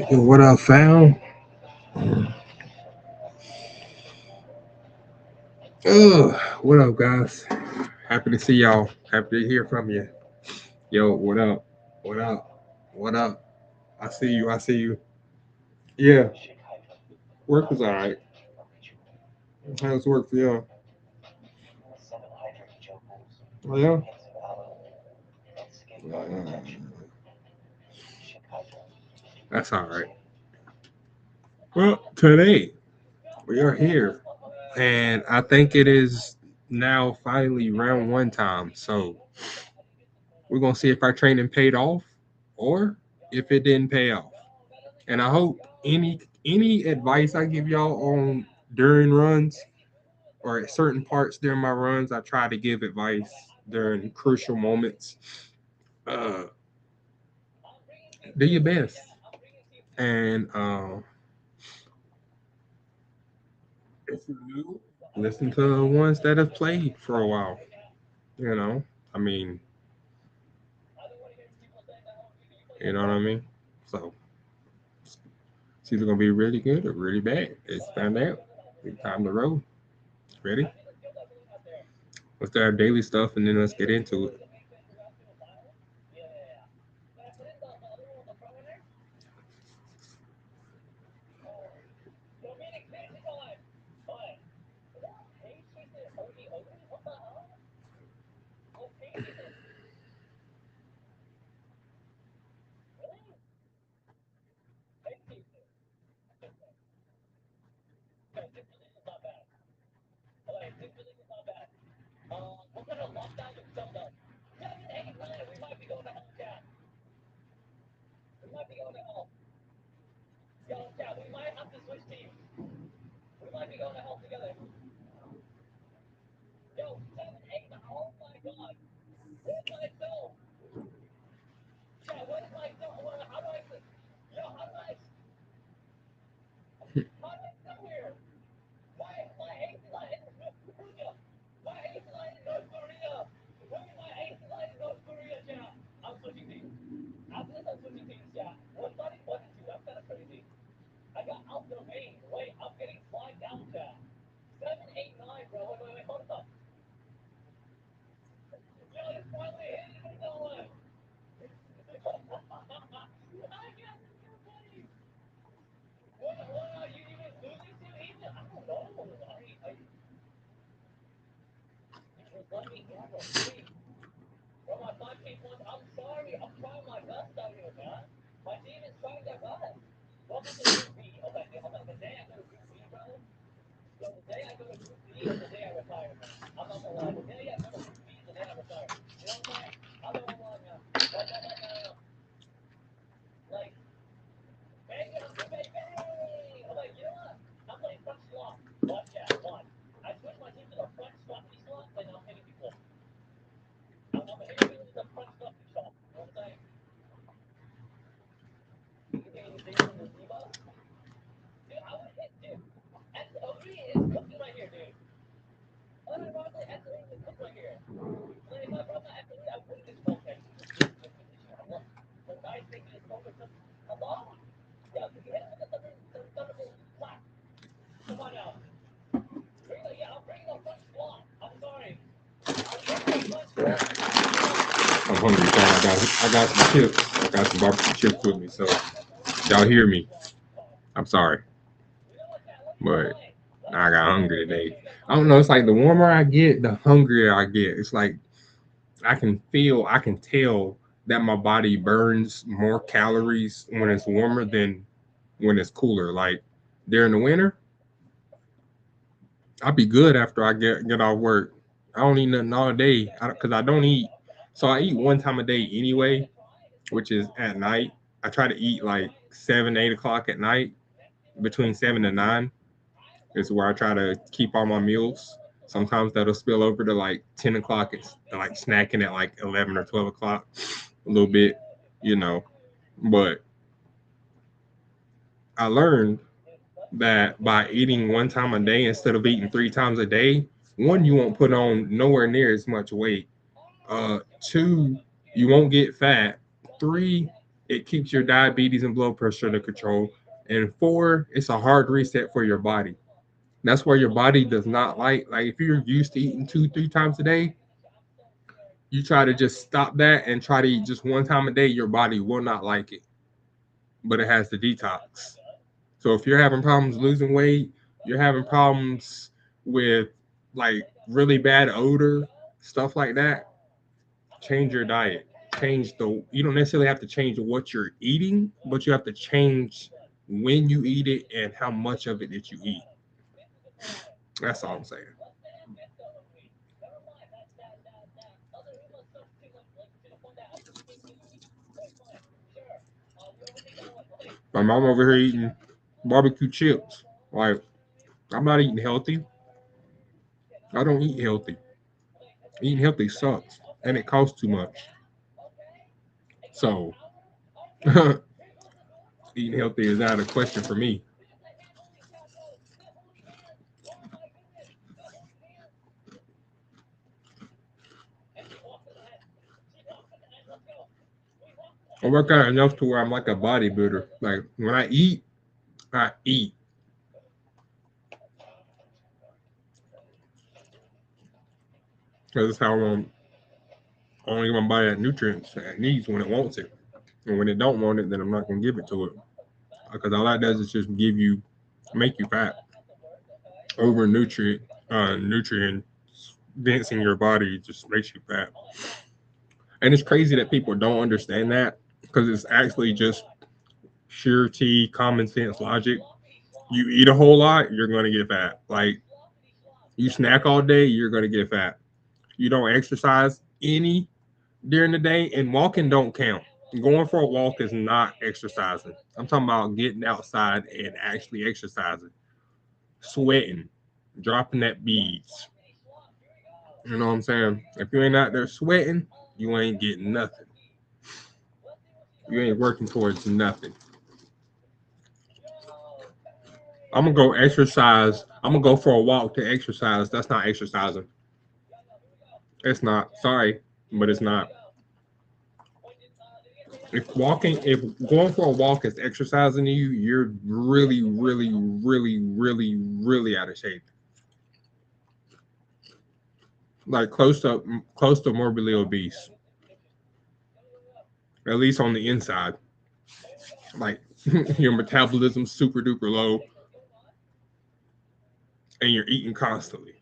What I found? What up, guys? Happy to see y'all. Happy to hear from you. Yo, what up? What up? What up? I see you. I see you. Yeah, work was all right. How's work for y'all? Oh, yeah? That's all right. Well, today we are here, and I think it is now finally round one time. So we're gonna see if our training paid off or if it didn't pay off. And I hope any advice I give y'all on during runs or at certain parts during my runs, I try to give advice during crucial moments. Uh, do your best and if you're new, listen to the ones that have played for a while. You know, I mean, you know what I mean. So it's either gonna be really good or really bad. It's find out. It's time to roll. Ready? Let's do our daily stuff and then let's get into it. I'm hungry, so I got some chips. I got some barbecue chips with me, so y'all hear me. I'm sorry, but I got hungry today. I don't know. It's like the warmer I get, the hungrier I get. It's like I can tell that my body burns more calories when it's warmer than when it's cooler. Like during the winter, I'll be good after I get off work. I don't eat nothing all day because I don't eat. So I eat one time a day anyway, which is at night. I try to eat like 7, 8 o'clock at night, between 7 and 9 is where I try to keep all my meals. Sometimes that'll spill over to like 10 o'clock. It's like snacking at like 11 or 12 o'clock, a little bit, you know. But I learned that by eating one time a day instead of eating 3 times a day, one, you won't put on nowhere near as much weight. Two, You won't get fat. 3, it keeps your diabetes and blood pressure under control. And 4, it's a hard reset for your body. That's where your body does not like if you're used to eating 2, 3 times a day, you try to just stop that and try to eat just one time a day, your body will not like it. But it has the detox. So if you're having problems losing weight, you're having problems with like really bad odor, stuff like that, change your diet. Change the You don't necessarily have to change what you're eating, but you have to change when you eat it and how much of it that you eat. That's all I'm saying. My mom over here eating barbecue chips. Like, I'm not eating healthy. I don't eat healthy. Eating healthy sucks and it costs too much. So eating healthy is out of the question for me. I work out enough to where I'm like a bodybuilder. Like when I eat, I eat. Because that's how I want to give my body that nutrients that it needs when it wants it. And when it don't want it, then I'm not gonna give it to it. Because all that does is just make you fat. Over nutrient dense in your body just makes you fat. And it's crazy that people don't understand that because it's actually just sheer T common sense logic. You eat a whole lot, you're gonna get fat. Like you snack all day, you're gonna get fat. You don't exercise any during the day, and walking don't count. Going for a walk is not exercising. I'm talking about getting outside and actually exercising, sweating, dropping that beads. You know what I'm saying? If you ain't out there sweating, you ain't getting nothing. You ain't working towards nothing. I'm gonna go exercise. I'm gonna go for a walk to exercise. That's not exercising. It's not. Sorry, but it's not. If going for a walk is exercising to you, you're really, really, really, really, really out of shape. Like close to morbidly obese, at least on the inside. Like your metabolism's super duper low, and you're eating constantly.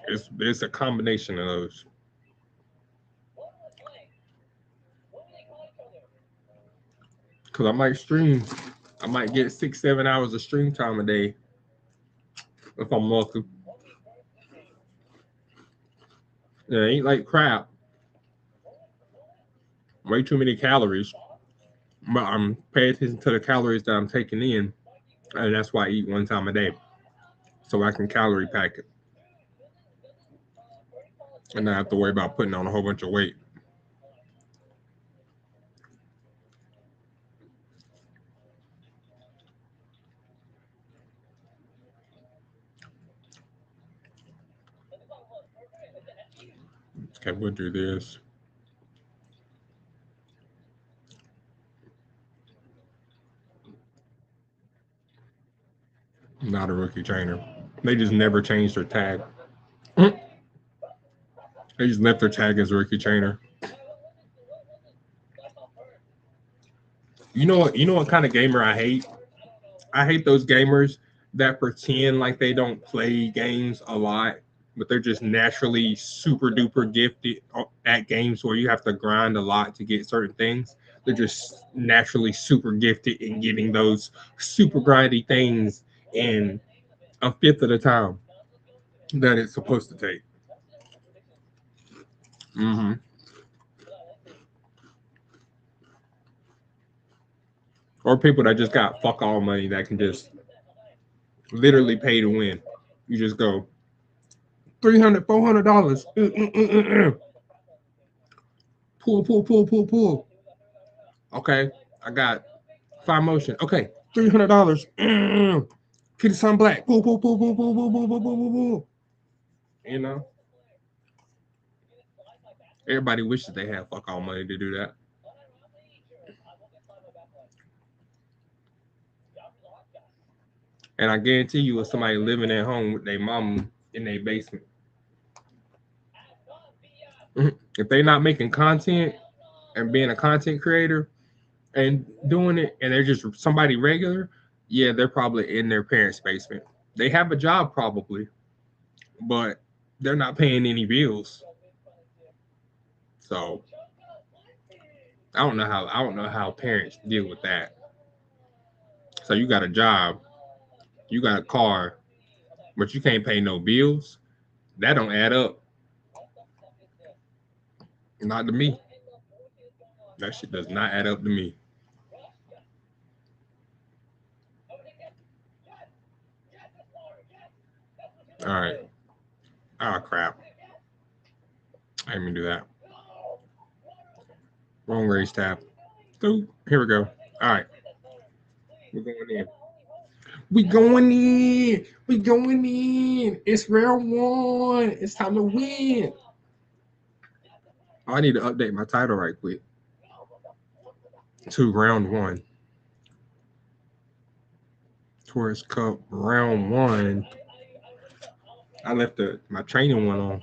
It's a combination of those. Cause I might stream, I might get 6, 7 hours of stream time a day if I'm lucky. Yeah, it ain't like crap. Way too many calories. But I'm paying attention to the calories that I'm taking in, and that's why I eat one time a day, so I can calorie pack it, and not have to worry about putting on a whole bunch of weight. Okay, we'll do this. Not a rookie trainer. They just never changed their tag. They just left their tag as a rookie trainer. You know what? You know what kind of gamer I hate? I hate those gamers that pretend like they don't play games a lot, but they're just naturally super duper gifted at games where you have to grind a lot to get certain things. They're just naturally super gifted in getting those super grindy things in a fifth of the time that it's supposed to take. Hmm. Or people that just got fuck all money that can just literally pay to win. You just go $300, $400. Pull. Okay, I got five motion. Okay, $300. Kitty sun black. Pull. You know, Everybody wishes they had fuck all money to do that. And I guarantee you, if somebody living at home with their mom in their basement, if they not making content and being a content creator and doing it, and they're just somebody regular, yeah, they're probably in their parents' basement. They have a job probably, but they're not paying any bills. So I don't know how parents deal with that. So you got a job, you got a car, but you can't pay no bills. That don't add up. Not to me. That shit does not add up to me. All right. Oh crap. I didn't even do that. Wrong race tab. Ooh, here we go. All right. We're going in. We going in. We going in. It's round one. It's time to win. Oh, I need to update my title right quick to round one. Taurus Cup round one. I left my training one on.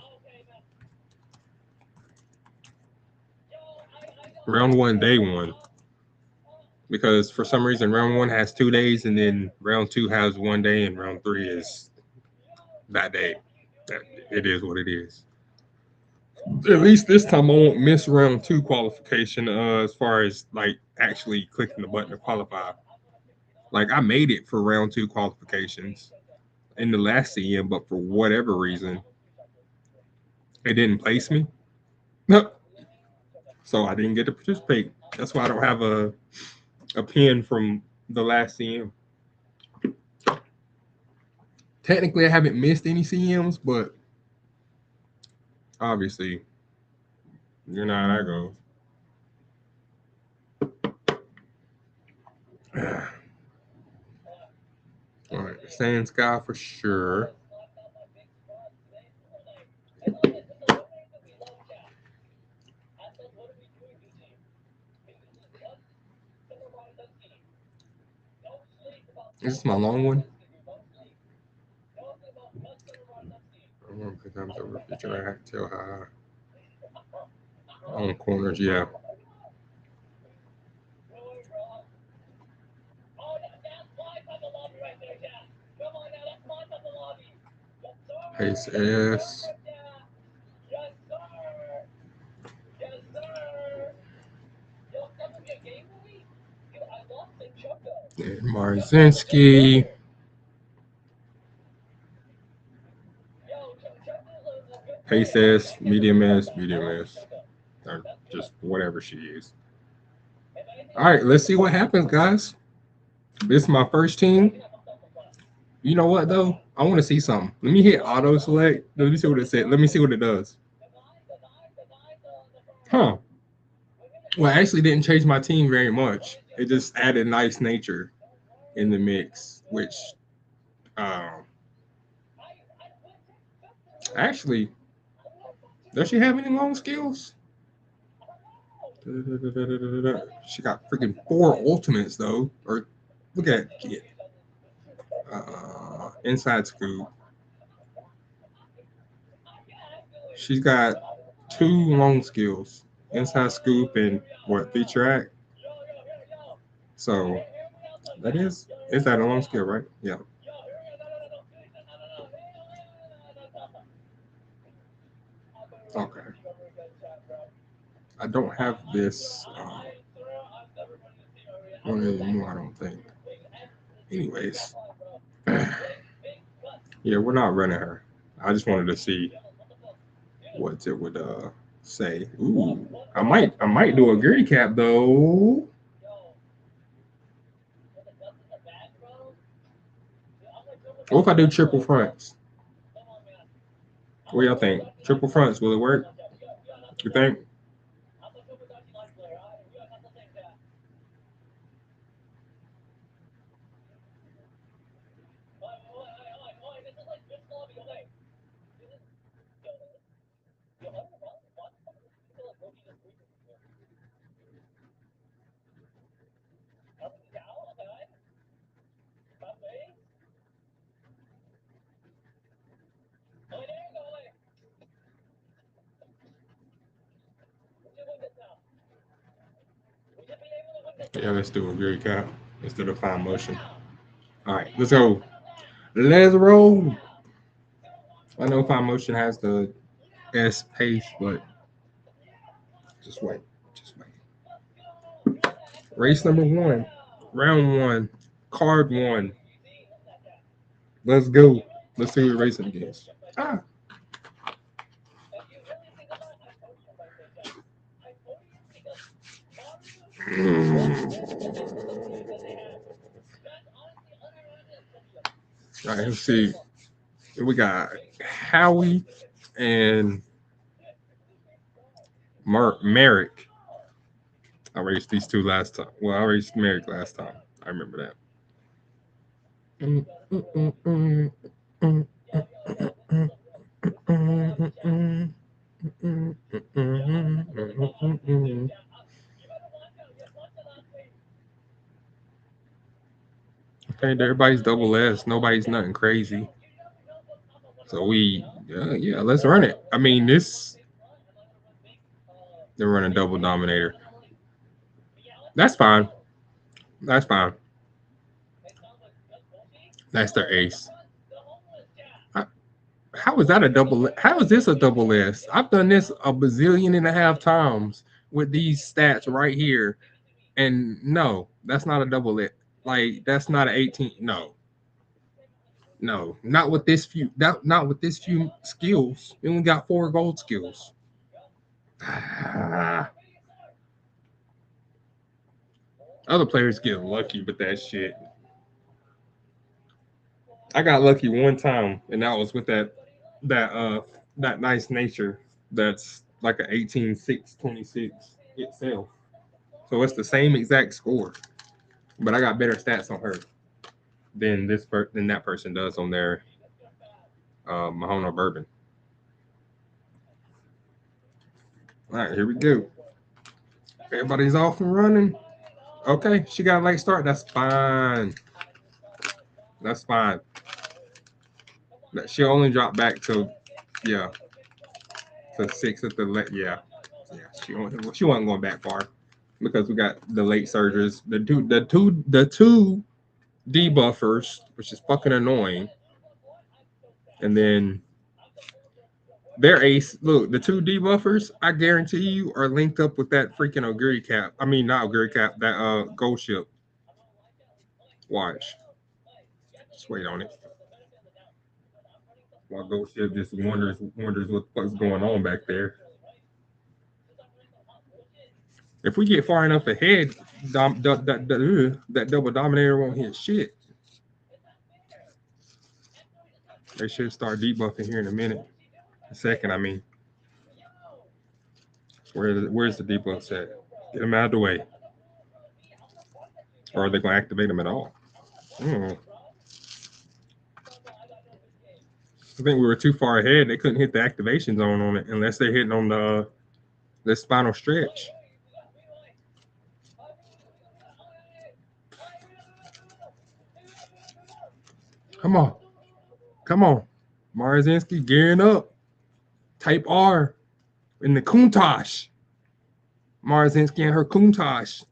Round one, day one. Because for some reason round one has 2 days and then round two has 1 day and round three is that day. It is what it is. At least this time I won't miss round two qualification as far as like actually clicking the button to qualify. Like I made it for round two qualifications in the last CM, but for whatever reason, it didn't place me. So I didn't get to participate. That's why I don't have a pin from the last CM. Technically I haven't missed any CMs, but obviously you know how that goes. All right, Sand Sky for sure. This is my long one. I'm gonna put times over feature. I tell how on corners. Yeah. Pace S. And Marzinski. Pace S. Medium S. Medium S. Or just whatever she is. All right, let's see what happens, guys. This is my first team. You know what though? I want to see something. Let me hit auto select. Let me see what it said. Let me see what it does. Huh. Well, I actually didn't change my team very much. It just added nice nature in the mix, which um, actually, does she have any long skills? She got freaking 4 ultimates though. Or look at that kid. Inside scoop. She's got 2 long skills. Inside scoop and what feature act. So that is that a long skill, right? Yeah. Okay. I don't have this one anymore. I don't think. Anyways, yeah, we're not running her. I just wanted to see what it would say. Ooh, I might do a gritty cap though. What if I do triple fronts? What do y'all think? Triple fronts, will it work? You think? Yeah, let's do a great cap instead of fine motion. All right, let's go. Let's roll. I know fine motion has the S pace, but just wait. Just wait. Race number one, round one, card one. Let's go. Let's see who we're racing against. Ah. All right, let's see. We got Howie and Merrick. I raced these two last time. Well, I raced Merrick last time. I remember that. Okay, everybody's double S. Nobody's nothing crazy. So yeah, let's run it. I mean, they're running double dominator. That's fine. That's fine. That's their ace. How is that a double? How is this a double S? I've done this a bazillion and a half times with these stats right here, and no, that's not a double S. Like that's not an 18. No, no, not with this few. Not with this few skills. We only got 4 gold skills. Other players get lucky with that shit. I got lucky one time, and that was with that that nice nature that's like a 18-6-26 itself. So it's the same exact score, but I got better stats on her than than that person does on their Mahono Bourbon. All right, here we go. Everybody's off and running. Okay, she got a late start. That's fine. That's fine. She'll only drop back to yeah to 6 at the late. Yeah, yeah. She wasn't going back far because we got the late surgers, the two debuffers, which is fucking annoying, and then their ace. Look, the two debuffers, I guarantee you, are linked up with that freaking Oguri cap. I mean, not Oguri cap. That gold ship. Watch. Just wait on it. While gold ship just wonders what the fuck's going on back there. If we get far enough ahead, that double dominator won't hit shit. They should start debuffing here in a minute. A second, I mean. Where's the debuffs at? Get them out of the way. Or are they going to activate them at all? Hmm. I think we were too far ahead. They couldn't hit the activation zone on it unless they're hitting on the spinal stretch. Come on. Come on. Marzinski gearing up. Type R in the Countach. Marzinski and her Countach.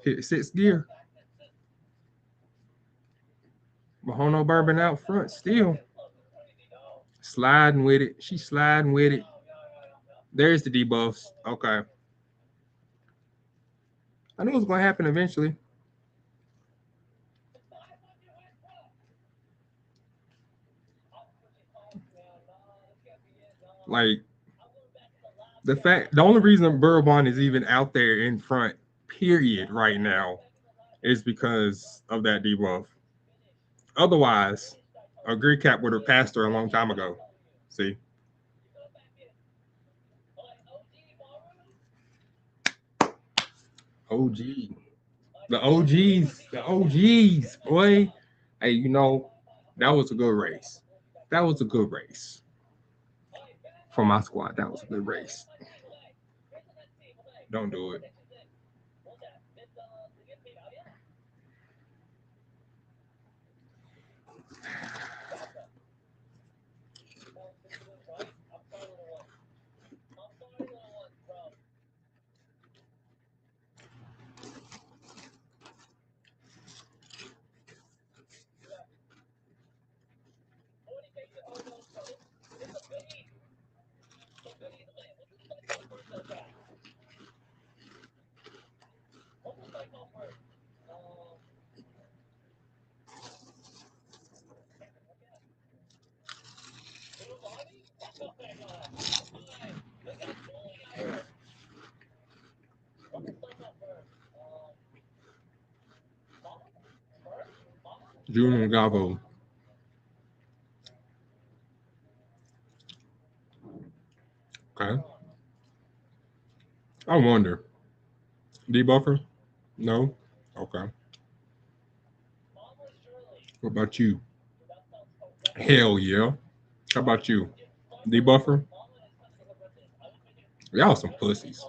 Hit 6th gear. Mahono Bourbon out front still. Sliding with it. She's sliding with it. There's the debuffs. Okay. I knew it was going to happen eventually. Like, the only reason Bourbon is even out there in front, period, right now, is because of that debuff. Otherwise, a grid cap would have passed her a long time ago. See? OG. The OGs, boy. Hey, that was a good race. That was a good race. For my squad, that was a good race. Don't do it. Junior Gavo. Okay. I wonder. Debuffer? No? Okay. What about you? Hell yeah. How about you? Debuffer? Y'all some pussies.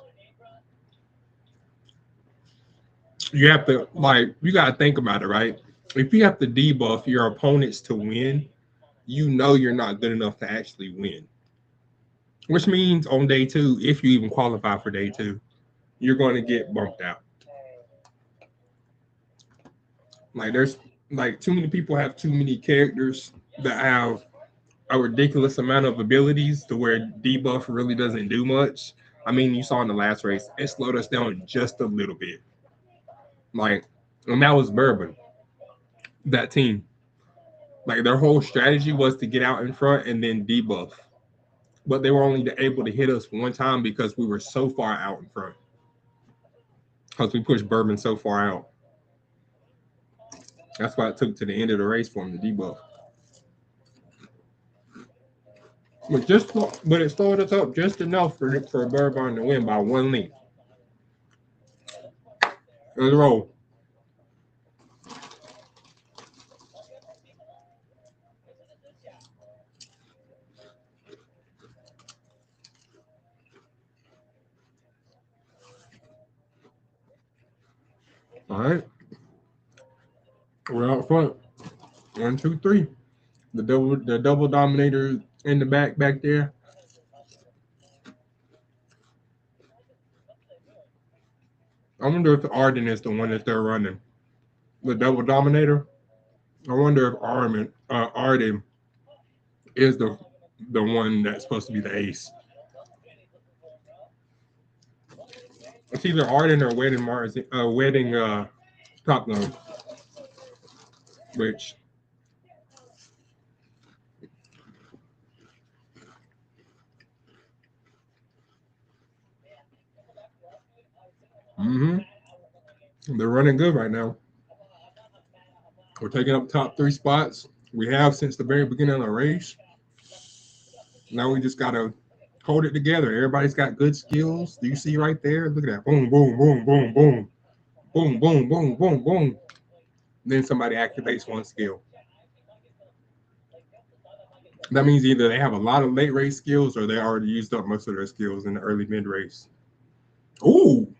You have to, like, you got to think about it, right? If you have to debuff your opponents to win, you know you're not good enough to actually win. Which means on day two, if you even qualify for day two, you're going to get bumped out. Like, there's like too many people have too many characters that have a ridiculous amount of abilities to where debuff really doesn't do much. I mean, you saw in the last race, it slowed us down just a little bit. Like, and that was Bourbon, that team. Like, their whole strategy was to get out in front and then debuff. But they were only able to hit us one time because we were so far out in front. Because we pushed Bourbon so far out. That's why it took to the end of the race for him to debuff. But it slowed us up just enough for Bourbon to win by one length. Let's roll. All right. We're out front. 1, 2, 3. The double dominator in the back there. I wonder if Arden is the one that they're running. The double dominator. I wonder if Arden is the one that's supposed to be the ace. It's either Arden or Wedding Top Gun, which they're running good right now. We're taking up top 3 spots. We have since the very beginning of the race. Now we just gotta hold it together. Everybody's got good skills. Do you see right there? Look at that. Boom, boom, boom, boom, boom. Boom, boom, boom, boom, boom. Then somebody activates one skill. That means either they have a lot of late race skills or they already used up most of their skills in the early mid race. Ooh.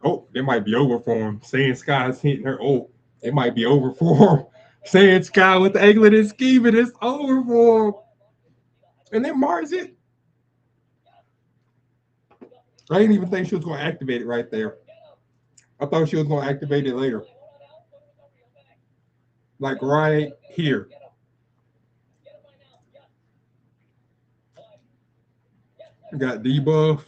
Oh, it might be over for him. Saiyan Sky's hitting her. Oh, it might be over for him. Saiyan Sky with the angling and scheming. It's over for him. And then Mars it. I didn't even think she was going to activate it right there. I thought she was going to activate it later. Like right here. Got debuffed.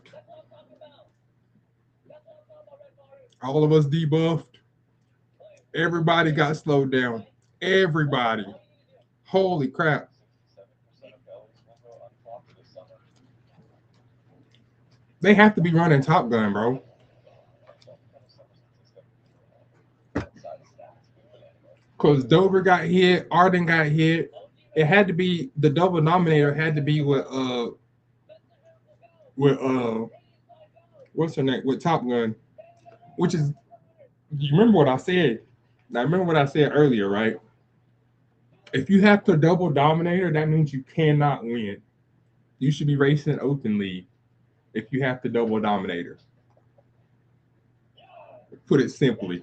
All of us debuffed. Everybody got slowed down. Everybody. Holy crap. They have to be running Top Gun, bro. Because Dover got hit, Arden got hit. It had to be the double nominator had to be with what's her name? With Top Gun. Which is you remember what I said? Now remember what I said earlier, right? If you have to double dominator, that means you cannot win. You should be racing openly if you have to double dominator. Put it simply.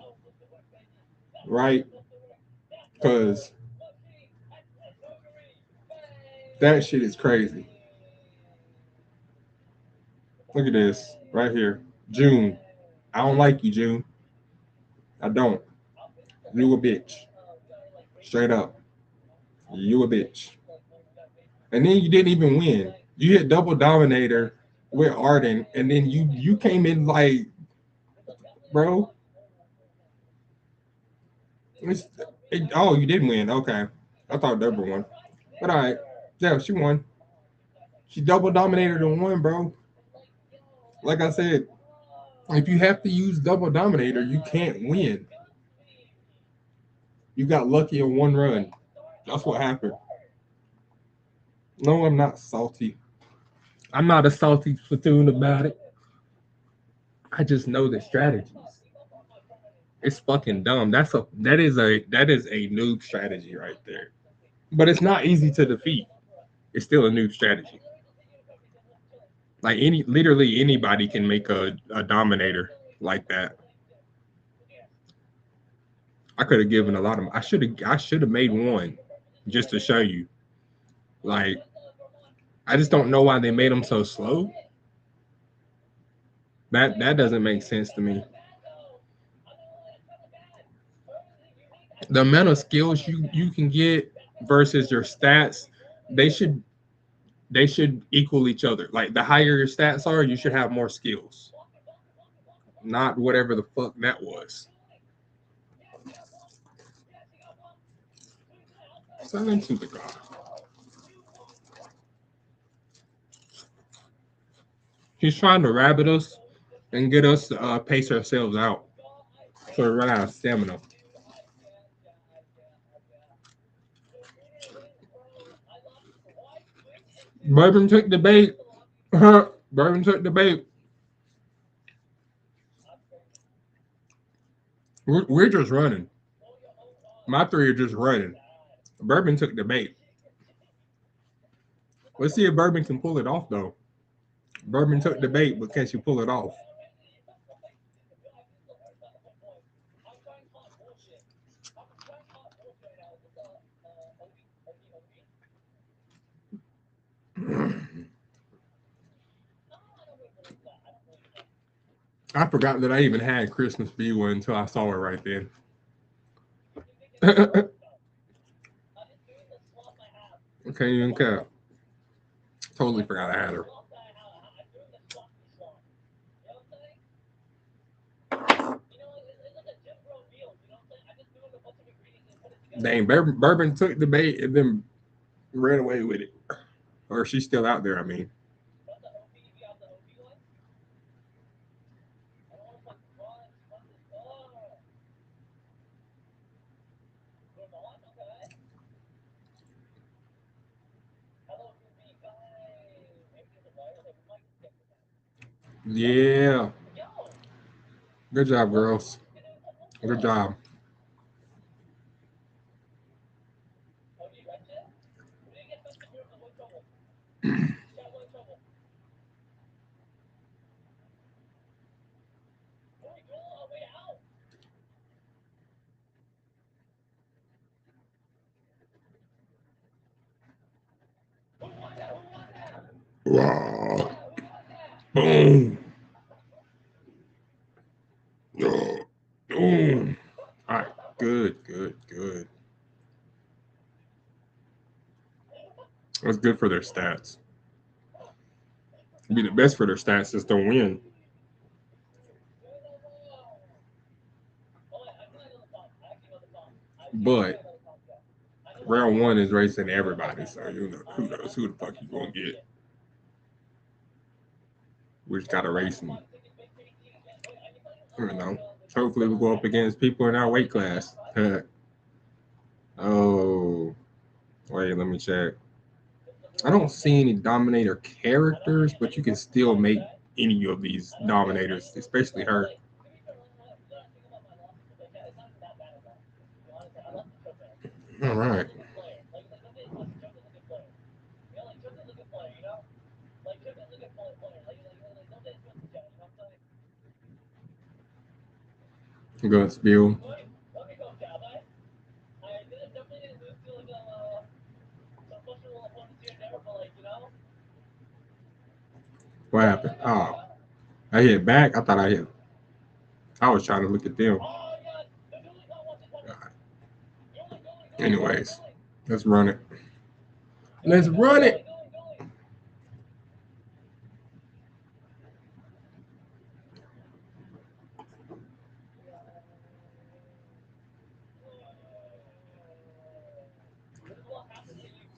Right? Because that shit is crazy. Look at this right here. June. I don't like you, June. I don't. You a bitch. Straight up. You a bitch. And then you didn't even win. You hit double dominator with Arden, and then you came in like, bro. Oh, you did win. Okay. I thought Deborah won. But all right. Yeah, she won. She double dominated in one, bro. Like I said, if you have to use double dominator, you can't win. You got lucky in one run. That's what happened. No, I'm not salty. I'm not a salty platoon about it. I just know the strategies. It's fucking dumb. That is a noob strategy right there. But it's not easy to defeat. It's still a noob strategy. Like literally anybody can make a dominator like that. I could have given a lot of. I should have made one just to show you. Like I just don't know why they made them so slow. That doesn't make sense to me. The amount of skills you can get versus your stats, they should they should equal each other. Like the higher your stats are, you should have more skills. Not whatever the fuck that was. Silence to the god. He's trying to rabbit us and get us to pace ourselves out so we run out of stamina. Bourbon took the bait. Bourbon took the bait. We're just running. My three are just running. Bourbon took the bait. Let's see if Bourbon can pull it off, though. Bourbon took the bait, but can she pull it off? I forgot that I even had Christmas Be one until I saw her right then. I can't even care. Totally forgot I had her. Dang, Bourbon took the bait and then ran away with it. Or she's still out there, I mean. Yeah. Good job, girls. Good job. Wow. Boom. Oh, boom. All right. Good, good, good. That's good for their stats. Be the best for their stats is to win. But round one is racing everybody, so you know who knows who the fuck you gonna get. We just gotta race them. You know. Hopefully we go up against people in our weight class. Oh, wait, let me check. I don't see any Dominator characters, but you can still make any of these Dominators, especially her. All right. Good spill. What happened? Oh, I hit back. I thought I hit. I was trying to look at them. Anyways, let's run it. Let's run it.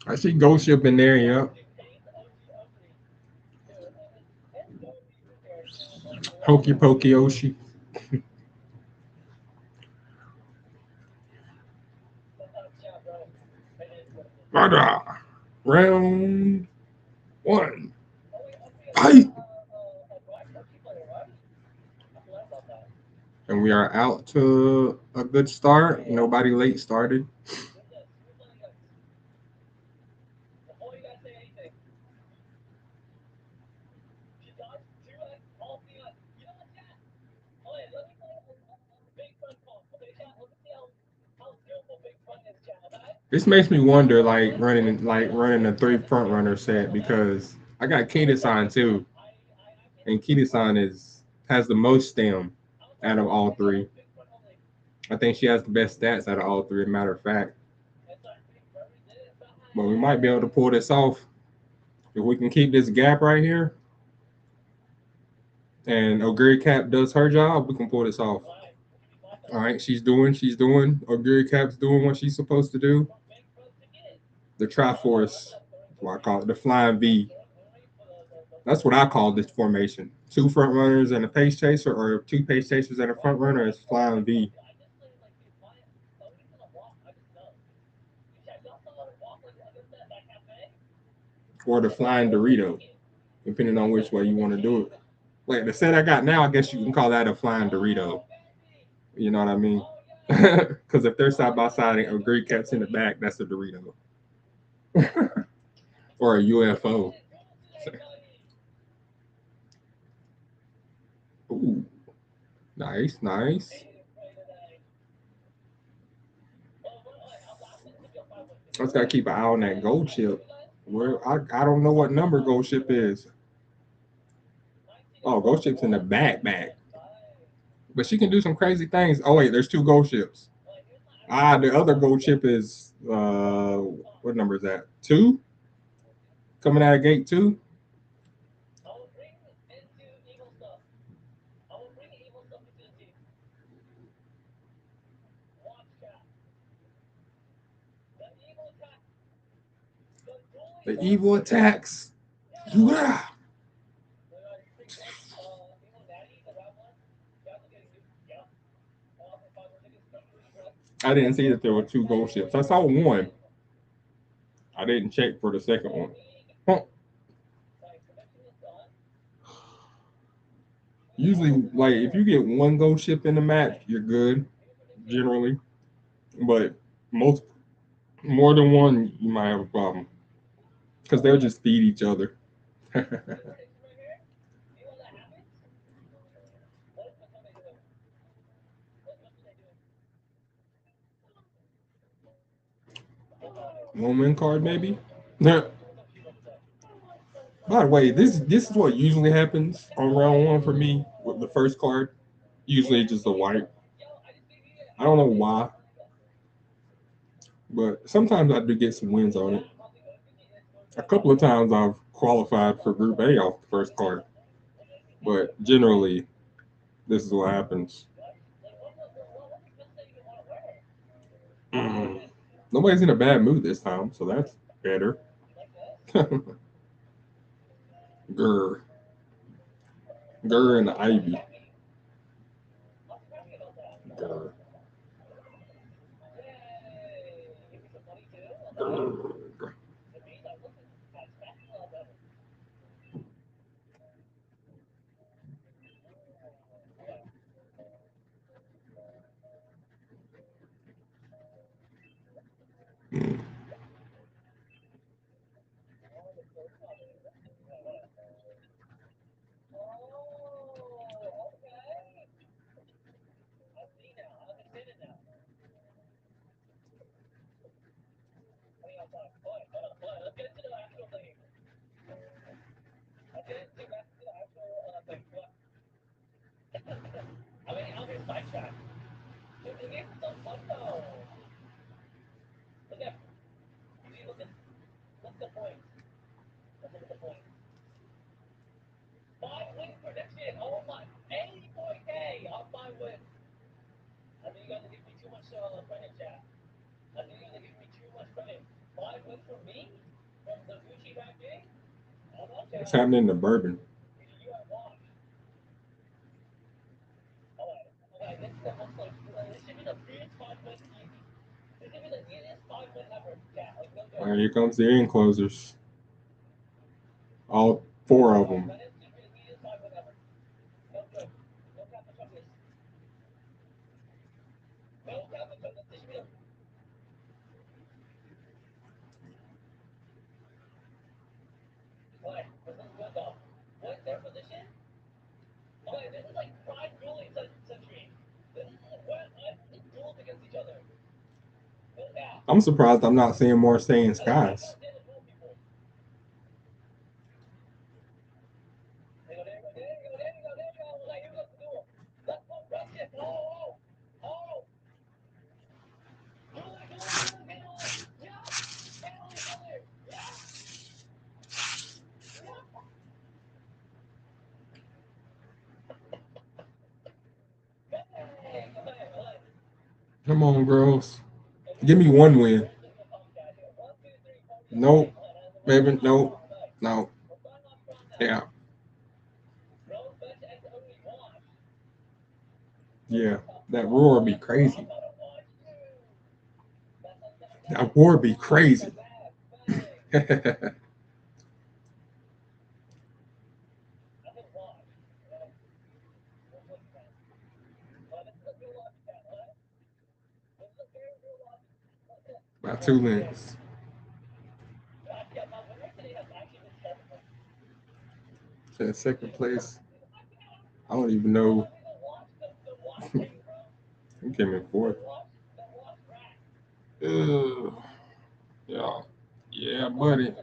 I see Ghost Ship in there. Yep. Hokey pokey oshi. Rada. Round one. Fight. And we are out to a good start. Nobody late started. This makes me wonder, like running a three front runner set because I got Kita-san too, and Kita-san is has the most stem out of all three. I think she has the best stats out of all three. Matter of fact, but we might be able to pull this off if we can keep this gap right here, and Oguri Cap does her job. We can pull this off. All right, she's doing. Oguri Cap's doing what she's supposed to do. The Triforce, what I call it, the Flying V. That's what I call this formation. Two front runners and a pace chaser, or two pace chasers and a front runner is Flying V, or the Flying Dorito, depending on which way you want to do it. Like the set I got now, I guess you can call that a Flying Dorito. You know what I mean? Because if they're side by side and Oguri Cap's in the back, that's a Dorito or a UFO. Ooh, nice, nice. I just gotta keep an eye on that gold chip. Where I don't know what number gold chip is. Oh, gold chip's in the back. But she can do some crazy things. Oh wait, there's two gold chips. Ah, the other gold chip is what number is that? Two? Coming out of gate two? The evil attacks. Yeah. I didn't see that there were two gold ships. I saw one. I didn't check for the second one. Huh. Usually, like if you get one gold ship in the match, you're good generally. But most more than one, you might have a problem because they'll just feed each other. One win card maybe. By the way, this is what usually happens on round one for me with the first card. Usually just a white. I don't know why, but sometimes I do get some wins on it. A couple of times I've qualified for Group A off the first card, but generally this is what happens. Mm. Nobody's in a bad mood this time, so that's better. Grr, grr, and the ivy. Grr, grr. Mm. What's happening to bourbon? And here comes the enclosers. All four of them. I'm surprised I'm not seeing more staying skies. Come on, girls. Give me one win. Nope. Baby, nope. No. Yeah. Yeah. That roar would be crazy. That roar would be crazy. By 2 lengths. To second place. I don't even know who came in fourth. Ugh. Yeah. Yeah, buddy.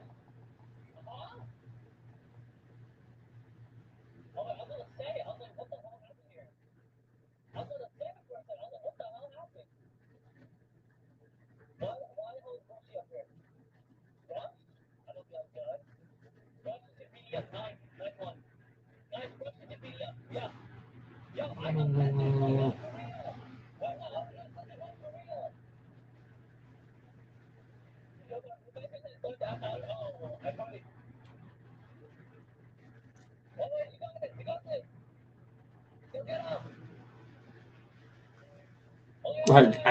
Like,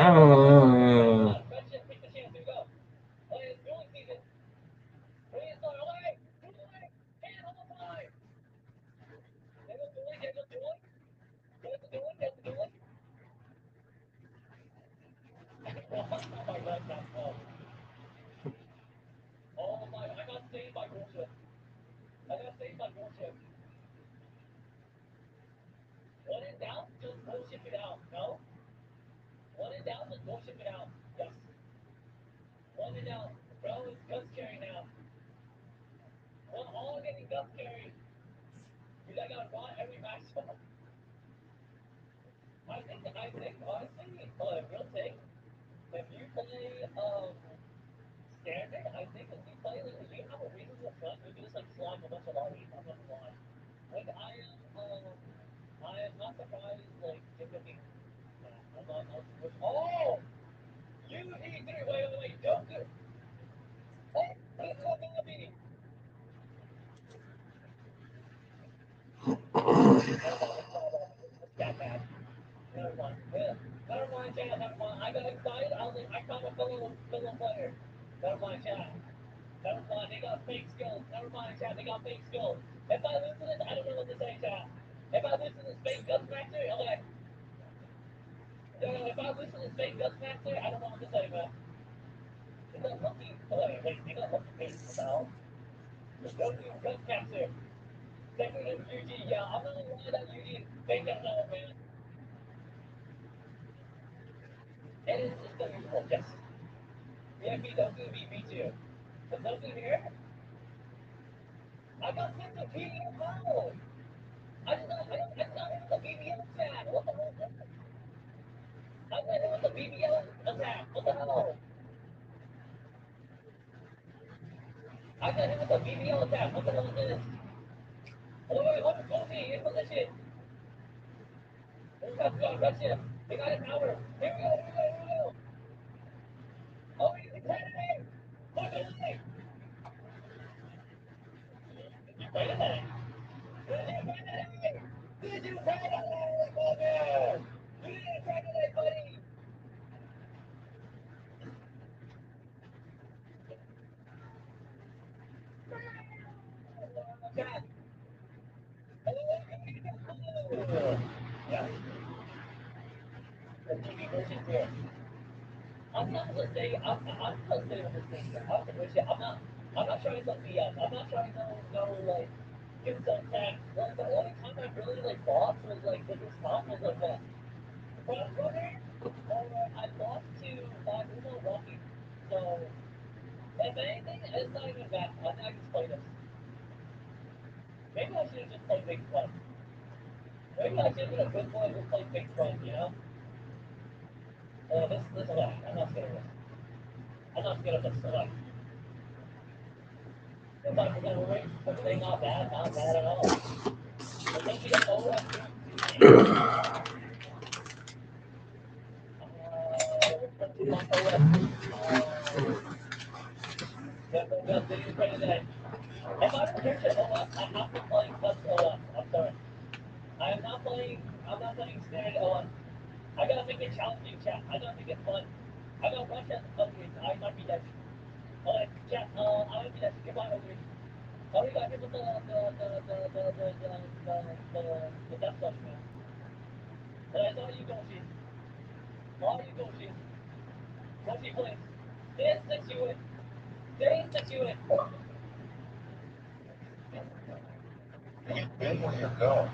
We've been where you're going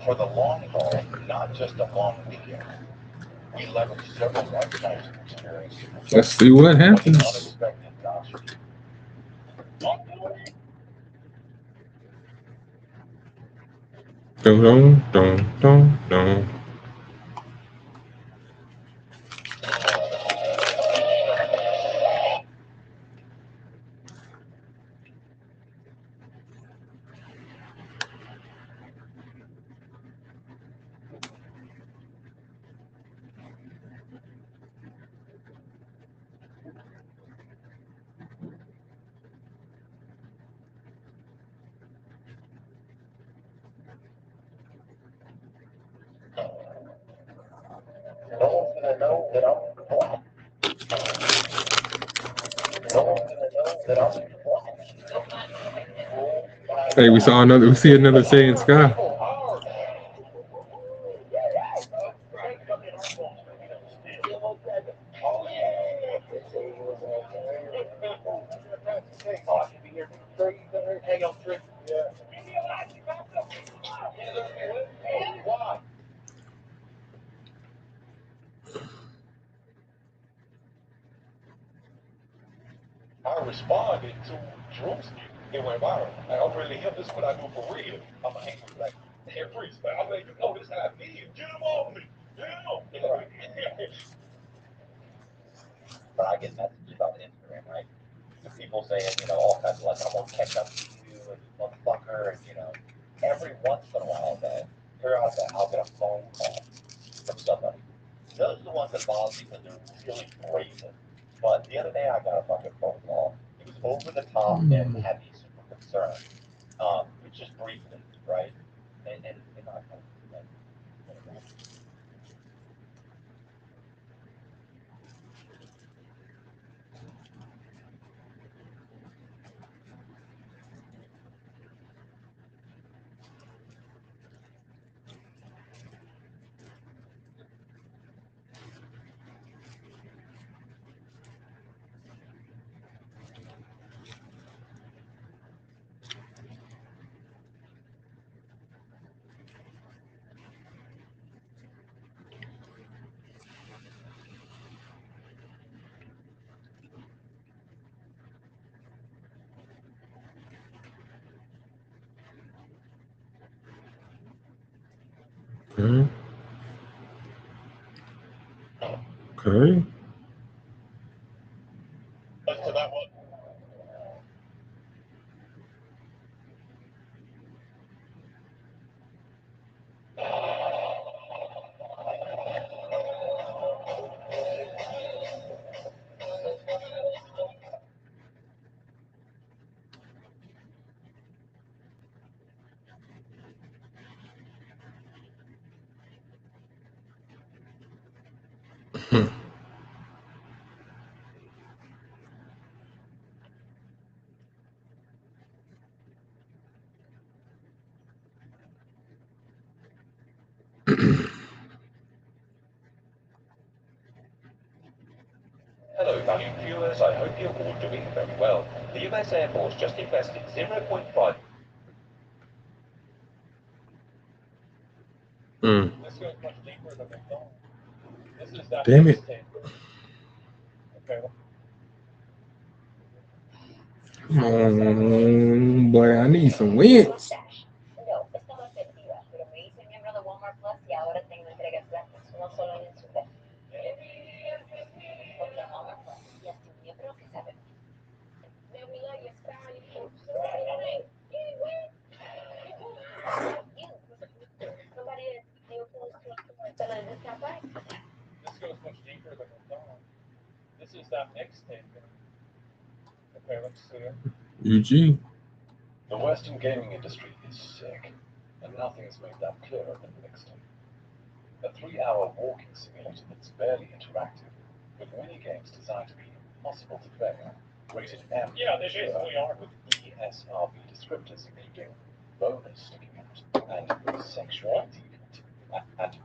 for the long haul, not just a long weekend. We leverage several lifetimes of experience to Let's protect see what when the happens. unexpected knocks you. Dun, dun, dun, dun, dun. No one's gonna know that I'm black. No one's gonna know that I'm black. Hey, we saw another. We see another Saiyan Sky. I responded to Drewski. It went viral. Like, I'm really him. This is what I do for real. I'm a hang with like, hey, priest, man. I'm like, you know, this how I feel. Get him off me. Get him off me. But I get messages about Instagram, right? The people saying, all kinds of like, I'm gonna catch up to you, and you motherfucker, and every once in a while, man, periodically, I'll get a phone call from somebody. Those are the ones that bother me because they're really brazen. But the other day, I got a fucking phone call. It was over the top and had me super concerned. It's just briefly, right? And not Okay. Okay. to that one. viewers, I hope you're all doing very well. The US Air Force just invested 0.5. This goes much deeper than we thought. This is that Damn it. Okay. Come on, boy, I need some wins. No, esta no es efectiva, pero me dice miembro de Walmart Plus y ahora tengo entregas gratis, no solo en el super. Porque Walmart Plus ya es un miembro que sabe. This goes much deeper than we thought. This is that mixtape. Okay, let's see it. UG. The Western gaming industry is sick, and nothing's made that clearer than mixtape. A 3-hour walking simulator that's barely interactive, with mini games designed to be impossible to fail. Rated M. Yeah, they basically are. With ESRB descriptors including bonus sticking out and sexual deviant and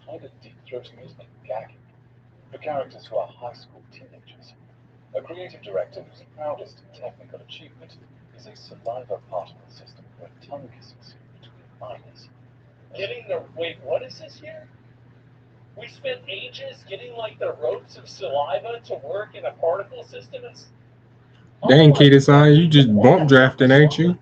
kind of deep-throating and gagging for characters who are high school teenagers. A creative director whose proudest technical achievement is a saliva particle system for a tongue-kissing scene between minors. Wait, what is this here? We spent ages getting like the ropes of saliva to work in a particle system. Dang, Katie-san, you just bump drafting, ain't you?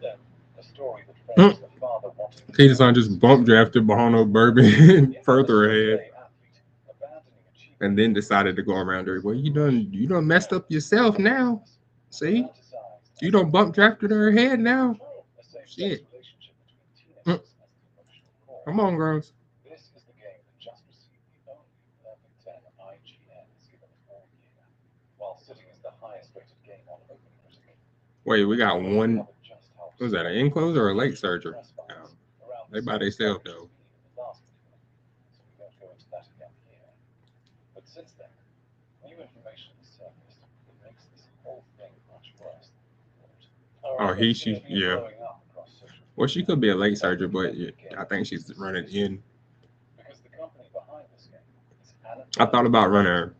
A story that frames the father wanting Katie-san just bump drafted Bahano Bourbon further ahead, and then decided to go around her. Well, you done messed up yourself now. See? You don't bump drafted her head now. Shit. Come on, girls. This is the game that just received the only perfect 10 IGN has given all year, while sitting as the highest rated game on OpenCritic. Wait, we got one. Was that an enclosure or a late surger? They by themselves though. So we won't go into that again here. But since then, new information has surfaced that makes this whole thing much worse than Yeah. Well, she could be a late surger, but yeah, I think she's running in. Because the company behind this game is I thought about running her.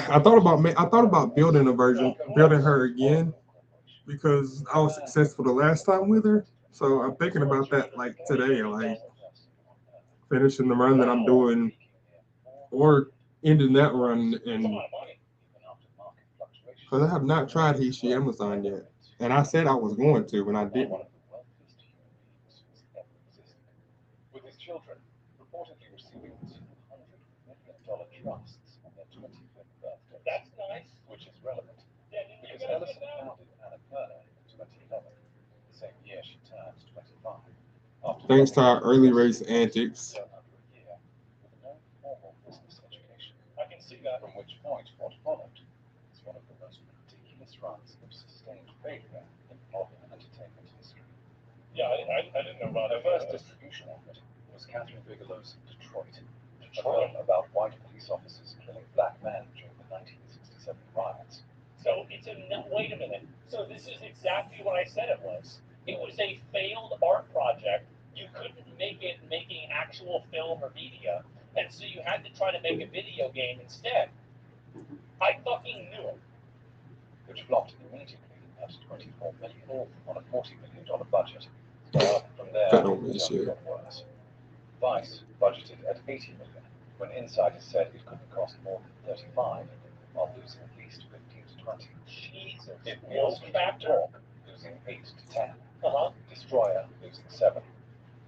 I thought about building her again because I was successful the last time with her. So I'm thinking about that like today, like finishing the run that I'm doing or ending that run, and because I have not tried Hishi Amazon yet, and I said I was going to, and I didn't. With his children reportedly receiving $200 million trusts on their 25th birthday. That's nice. Which is relevant, Yeah, because Ellison founded Annapurna in 2011, the same year she turned 25. Thanks to our early race antics. Under a year, with no formal business education. I can see that. From which point, what followed is one of the most ridiculous runs of sustained failure in modern entertainment history. Yeah, I didn't know about The it. first distribution effort was Catherine Bigelow's Detroit, a film about white police officers killing black men during the 1967 riots. So wait a minute. So this is exactly what I said it was. It was a failed art project. You couldn't make it making actual film or media, and so you had to try to make a video game instead. I fucking knew it. Which flopped immediately at $24 million on a $40 million budget. From there, That don't mean it shit. got worse. Vice budgeted at $80 million, when insiders said it couldn't cost more than $35, while losing at least 15 to 20. Jesus. It was Talk, losing 8 to 10. Destroyer losing 7.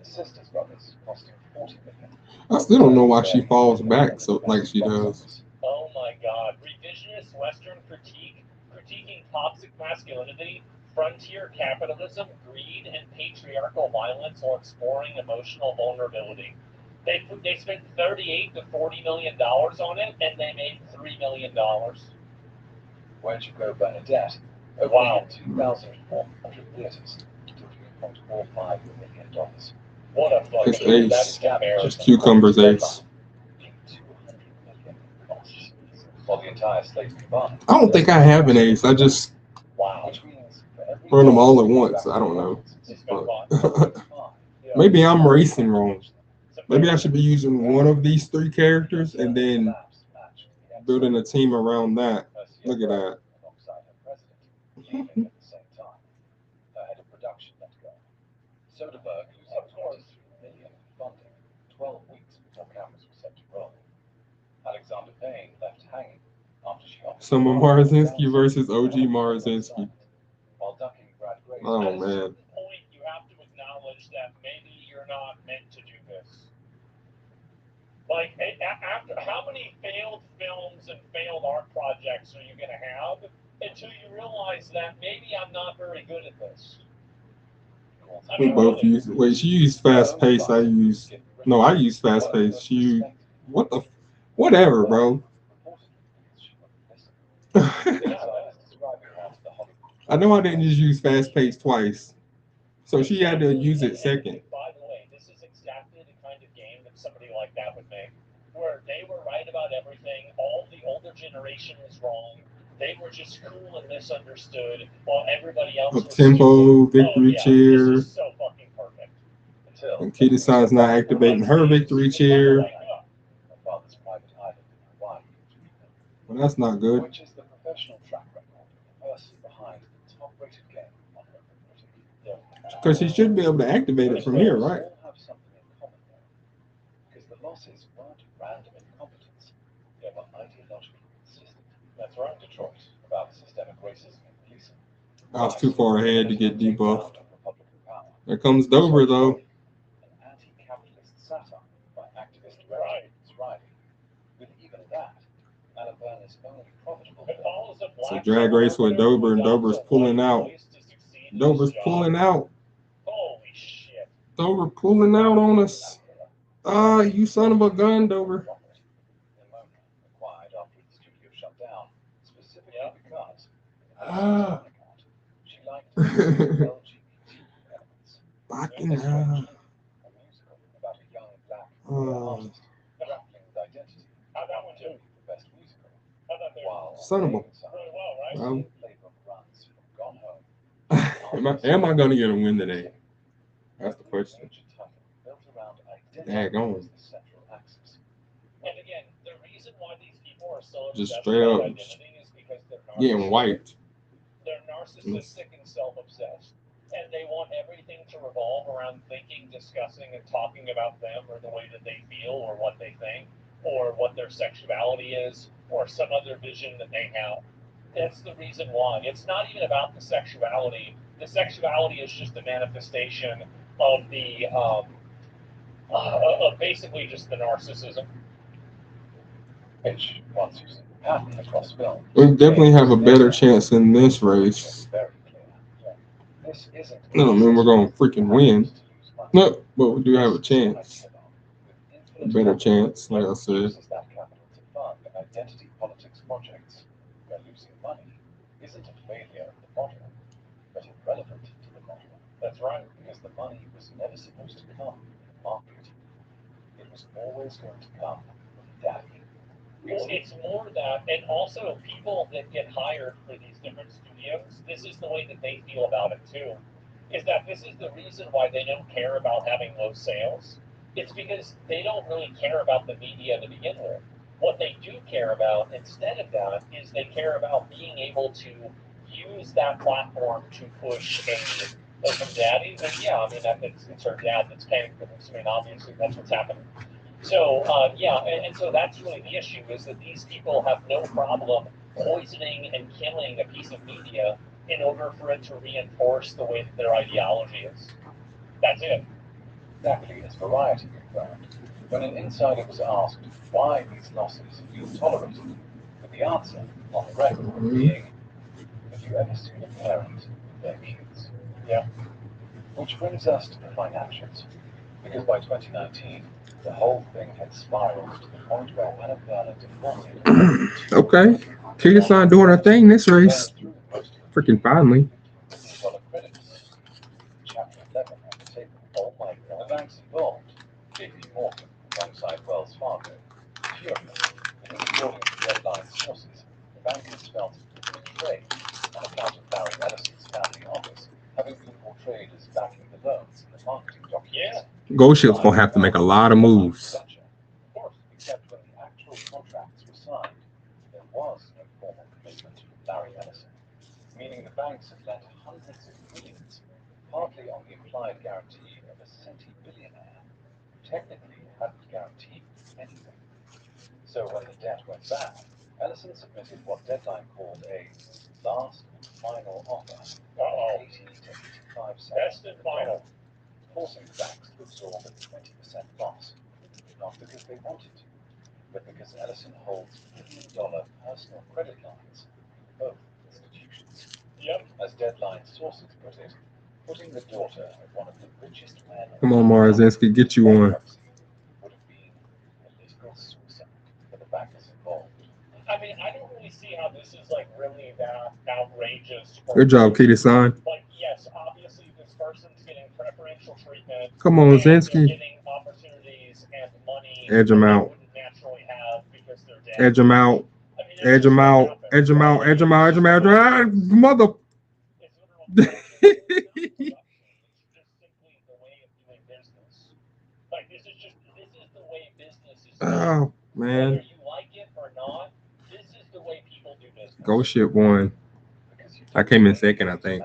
The Sisters Brothers costing $40 million. I still don't know why she falls back so like she does. Oh my god. Revisionist Western critiquing toxic masculinity, frontier capitalism, greed, and patriarchal violence while exploring emotional vulnerability. They spent $38 to $40 million on it, and they made $3 million. Where'd you go, Bernadette? Wow. 2,400 theaters to $3.45 million. What a fucking... It's Ace. That's embarrassing. Just cucumbers Ace. Being $200 million costs, while the entire slate combined. I don't think I have an Ace. I just Wow. Which means for every run them all at once. I don't know. But maybe I'm racing wrong. Maybe I should be using one of these 3 characters and then building a team around that. Her Look at CFO, that. alongside her president, leaving at the same time. Her head of production let go. Soderbergh losing 23 million in funding 12 weeks before cameras were set to roll. Alexander Payne left hanging after she offered Some of to Marzinski versus OG Marzinski. while ducking Brad Gray's Oh At a man. certain point, you have to acknowledge that maybe you're not meant to do this. Like, after how many failed films and failed art projects are you going to have until you realize that maybe I'm not very good at this? I We mean, both really. use. Wait, she used fast pace. I use. No, I use fast pace. She used. What the? Whatever, bro. I know I didn't just use fast pace twice, so she had to use it second. By the way, this is exactly the kind of game that somebody like that would make, where they were right about everything, all the older generation was wrong, they were just cool and misunderstood, while everybody else Up was tempo, stupid. victory This chair. is so fucking perfect. And Kita-san's not activating her victory chair. My father's private island in Hawaii. Well, that's not good. Which is the professional track record of the person behind the top-rated game on Open Critic. Because she should be able to activate it from here, right? All have something in common though, because the losses weren't random incompetence; they were ideologically consistent. That's right, Detroit, about systemic racism in policing. I was too far ahead to get debuffed. Republican power. There comes Dover though. An anti-capitalist satire by activist director Riley. With even that, Alabama's only profitable It's a drag race with Dover, and Dover's pulling out. Dover's pulling out. Holy shit. Dover pulling out on us. Ah, you son of a gun, Dover. Acquired after the studio shut down, specifically because she liked LGBT elements. Fucking A musical about a young black artist grappling with identity. How'd that one do? The best musical. How'd that do? While Son of a- Really well, right? playbook runs from Gone Home. am I gonna get a win today? That's the question. Built around Dag on. as the central axis. And again, the reason why these people are so Just obsessed straight with up identity is because they're getting wiped. They're narcissistic and self-obsessed, and they want everything to revolve around thinking, discussing, and talking about them or the way that they feel or what they think or what their sexuality is or some other vision that they have. That's the reason why. It's not even about the sexuality. The sexuality is just a manifestation of the of basically just the narcissism. Which, once you see the pattern across film, We definitely have a better chance in this race. very clear. This isn't I don't mean we're gonna freaking win. No, but we do have a chance. A better chance, like I said. Uses that capital to fund identity politics projects where losing money isn't a failure of the model, but irrelevant to the model. That's right, because the money was never supposed to come in the market. It was always going to come from daddy. Well, it's more that, and also people that get hired for these different studios, this is the way that they feel about it too. Is that this is the reason why they don't care about having low sales. It's because they don't really care about the media to begin with. What they do care about instead of that is they care about being able to use that platform to push from daddy. And yeah, I mean, it's her dad that's paying for this. I mean, obviously that's what's happening. So and so that's really the issue is that these people have no problem poisoning and killing a piece of media in order for it to reinforce the way that their ideology is. That's it. Exactly as Variety confirmed, when an insider was asked why these losses feel tolerated, with the answer on the record being, "Have you ever seen a parent with their kids?" Yeah. Which brings us to the financials, because by 2019, the whole thing had spiraled to the point where Annapurna defaulted. Okay. Kita-san doing her thing this race. Freaking finally. Credits. Chapter 11 on the table. Oh my God. The banks involved, JP Morgan alongside Wells Fargo, furious because according to Deadline sources, the bankers felt betrayed on account of Barry Ellison's family office having been portrayed as backing the loans in the marketing documents. Gold Ship's gonna have to make a lot of moves. Of course, except when the actual contracts were signed, the banks had lent hundreds of millions, partly on the implied guarantee of a centi-billionaire who technically hadn't guaranteed anything. So when the debt went bad, Ellison submitted what Deadline called a last and final offer of 80 to 85 cents. Best and final. Forcing the banks to absorb a 20% loss, not because they wanted to, but because Ellison holds billion-dollar personal credit lines with both institutions. Yep. As Deadline sources put it, putting the daughter of one of the richest men. Come on, Marzinski, get you on. Would have been political suicide for the bankers involved. I mean, I don't really see how this is like really that outrageous. Good job, Kitty-san. Like, yes, obviously this person's getting preferential treatment. Come on, Zinski. Getting opportunities and money Edge them out. they wouldn't naturally have because they're dead. Edge them out. I mean, Edge them out. Edge them out. Edge them out. Edge them out. Ah, mother. It's just simply the way of doing business. Like this is the way business is done. Oh man. Whether you like it or not, this is the way people do business. Ghost Ship won. I came in second, I think.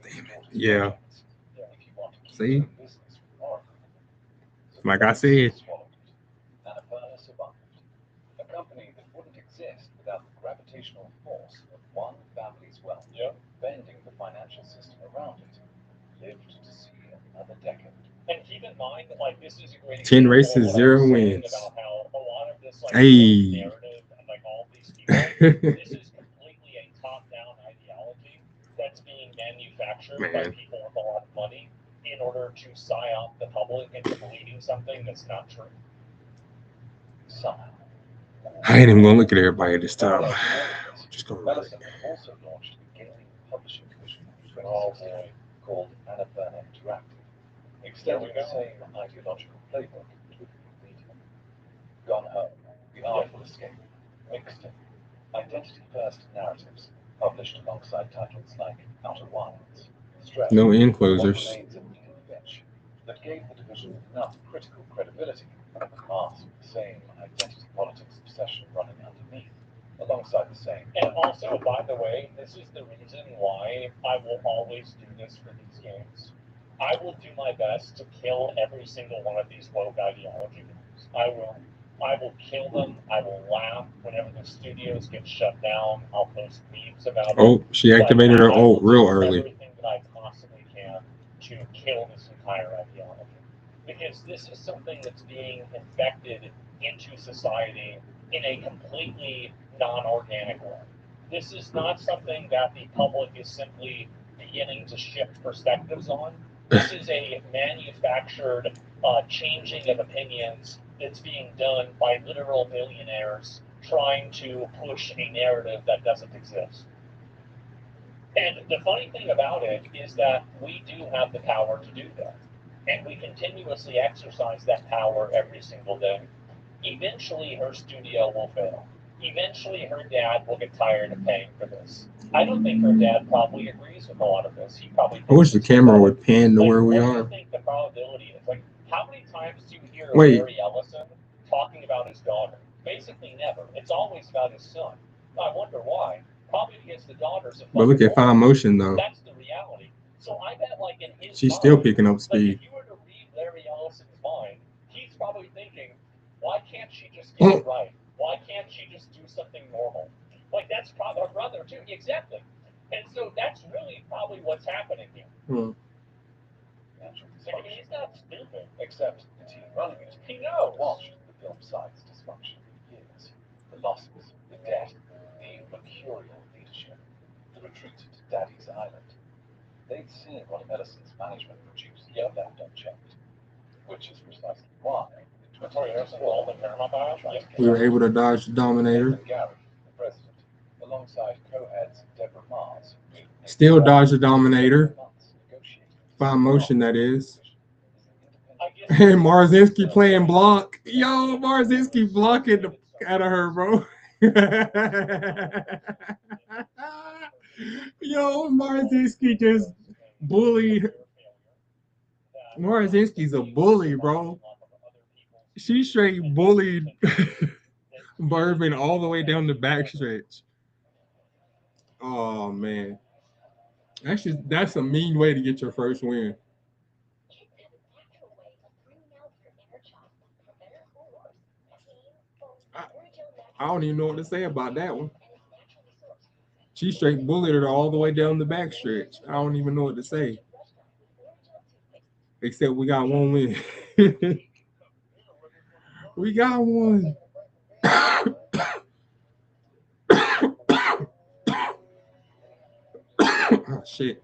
Damn it. Yeah. See? Like I said. A company that wouldn't exist without the gravitational force of one family's wealth, bending the financial system around it, lived to see another decade. And keep in mind that like this is a great 10 races, 0 wins. About how a lot of this like Hey. narrative and like all these people, this is completely a top-down ideology that's being manufactured by people with a lot of money in order to psyop the public into believing something that's not true. Somehow. I ain't even gonna look at everybody this time. Just gonna read it. Also launched a gaming publishing division in 2016 called Annapurna Interactive, extending the same ideological playbook to media. Gone Home, The Artful Escape, Mixed In, identity-first narratives published alongside titles like Outer Wilds, Stray, No end closers. That gave the division enough critical credibility to mask the same identity politics obsession running underneath, alongside the same. And also, by the way, this is the reason why I will always do this for these games. I will do my best to kill every single one of these woke ideology games. I will kill them. I will laugh whenever the studios get shut down. I'll post memes about it. Oh, she activated her ult real early. Everything that I possibly can to kill this entire ideology. Because this is something that's being infected into society in a completely non-organic way. This is not something that the public is simply beginning to shift perspectives on. This is a manufactured changing of opinions that's being done by literal billionaires trying to push a narrative that doesn't exist. And the funny thing about it is that we do have the power to do that. And we continuously exercise that power every single day. Eventually, her studio will fail. Eventually, her dad will get tired of paying for this. I don't think her dad probably agrees with a lot of this. He probably. I wish the camera would pan to where we what are. do you think the probability is? Like, how many times do you hear Larry Ellison talking about his daughter? Basically, never. It's always about his son. I wonder why. Probably because the daughter's a. But look at fine motion though. That's the reality. So I bet, like in his she's mind, still picking up speed. Like if you were to read Larry Ellison's mind, he's probably thinking, why can't she just get it right? Why can't she just do something normal? Like that's probably her brother too, exactly. And so that's really probably what's happening here. I mean, he's not stupid, except the team running it. He knows. Watched the film site's dysfunction for years. The losses, the debt, the mercurial leadership, the retreat to Daddy's Island. They'd seen what Ellison's management produced left unchecked, which is precisely why we were able to dodge the Dominator. Gary, the president, alongside co-heads Deborah Mars, still dodge the Dominator. Fine motion, that is. And Marzinski playing block. Yo, Marzinski blocking the out of her, bro. Yo, Marzinski just bullied. Marzinski's a bully, bro. She straight bullied Bourbon all the way down the backstretch. Oh man, actually, that's a mean way to get your first win. I, I don't even know what to say about that one. She straight bullied her all the way down the back stretch. I don't even know what to say. Except we got one win. We got one. Oh shit.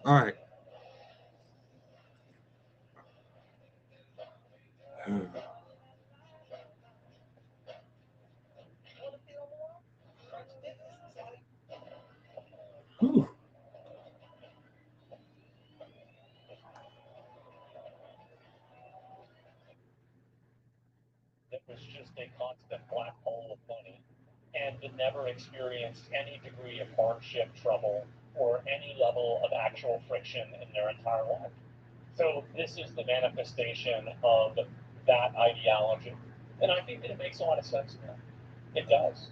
All right. Whew. It was just a constant black hole of money and never experienced any degree of hardship, trouble, or any level of actual friction in their entire life. So this is the manifestation of that ideology. And I think that it makes a lot of sense now. It does.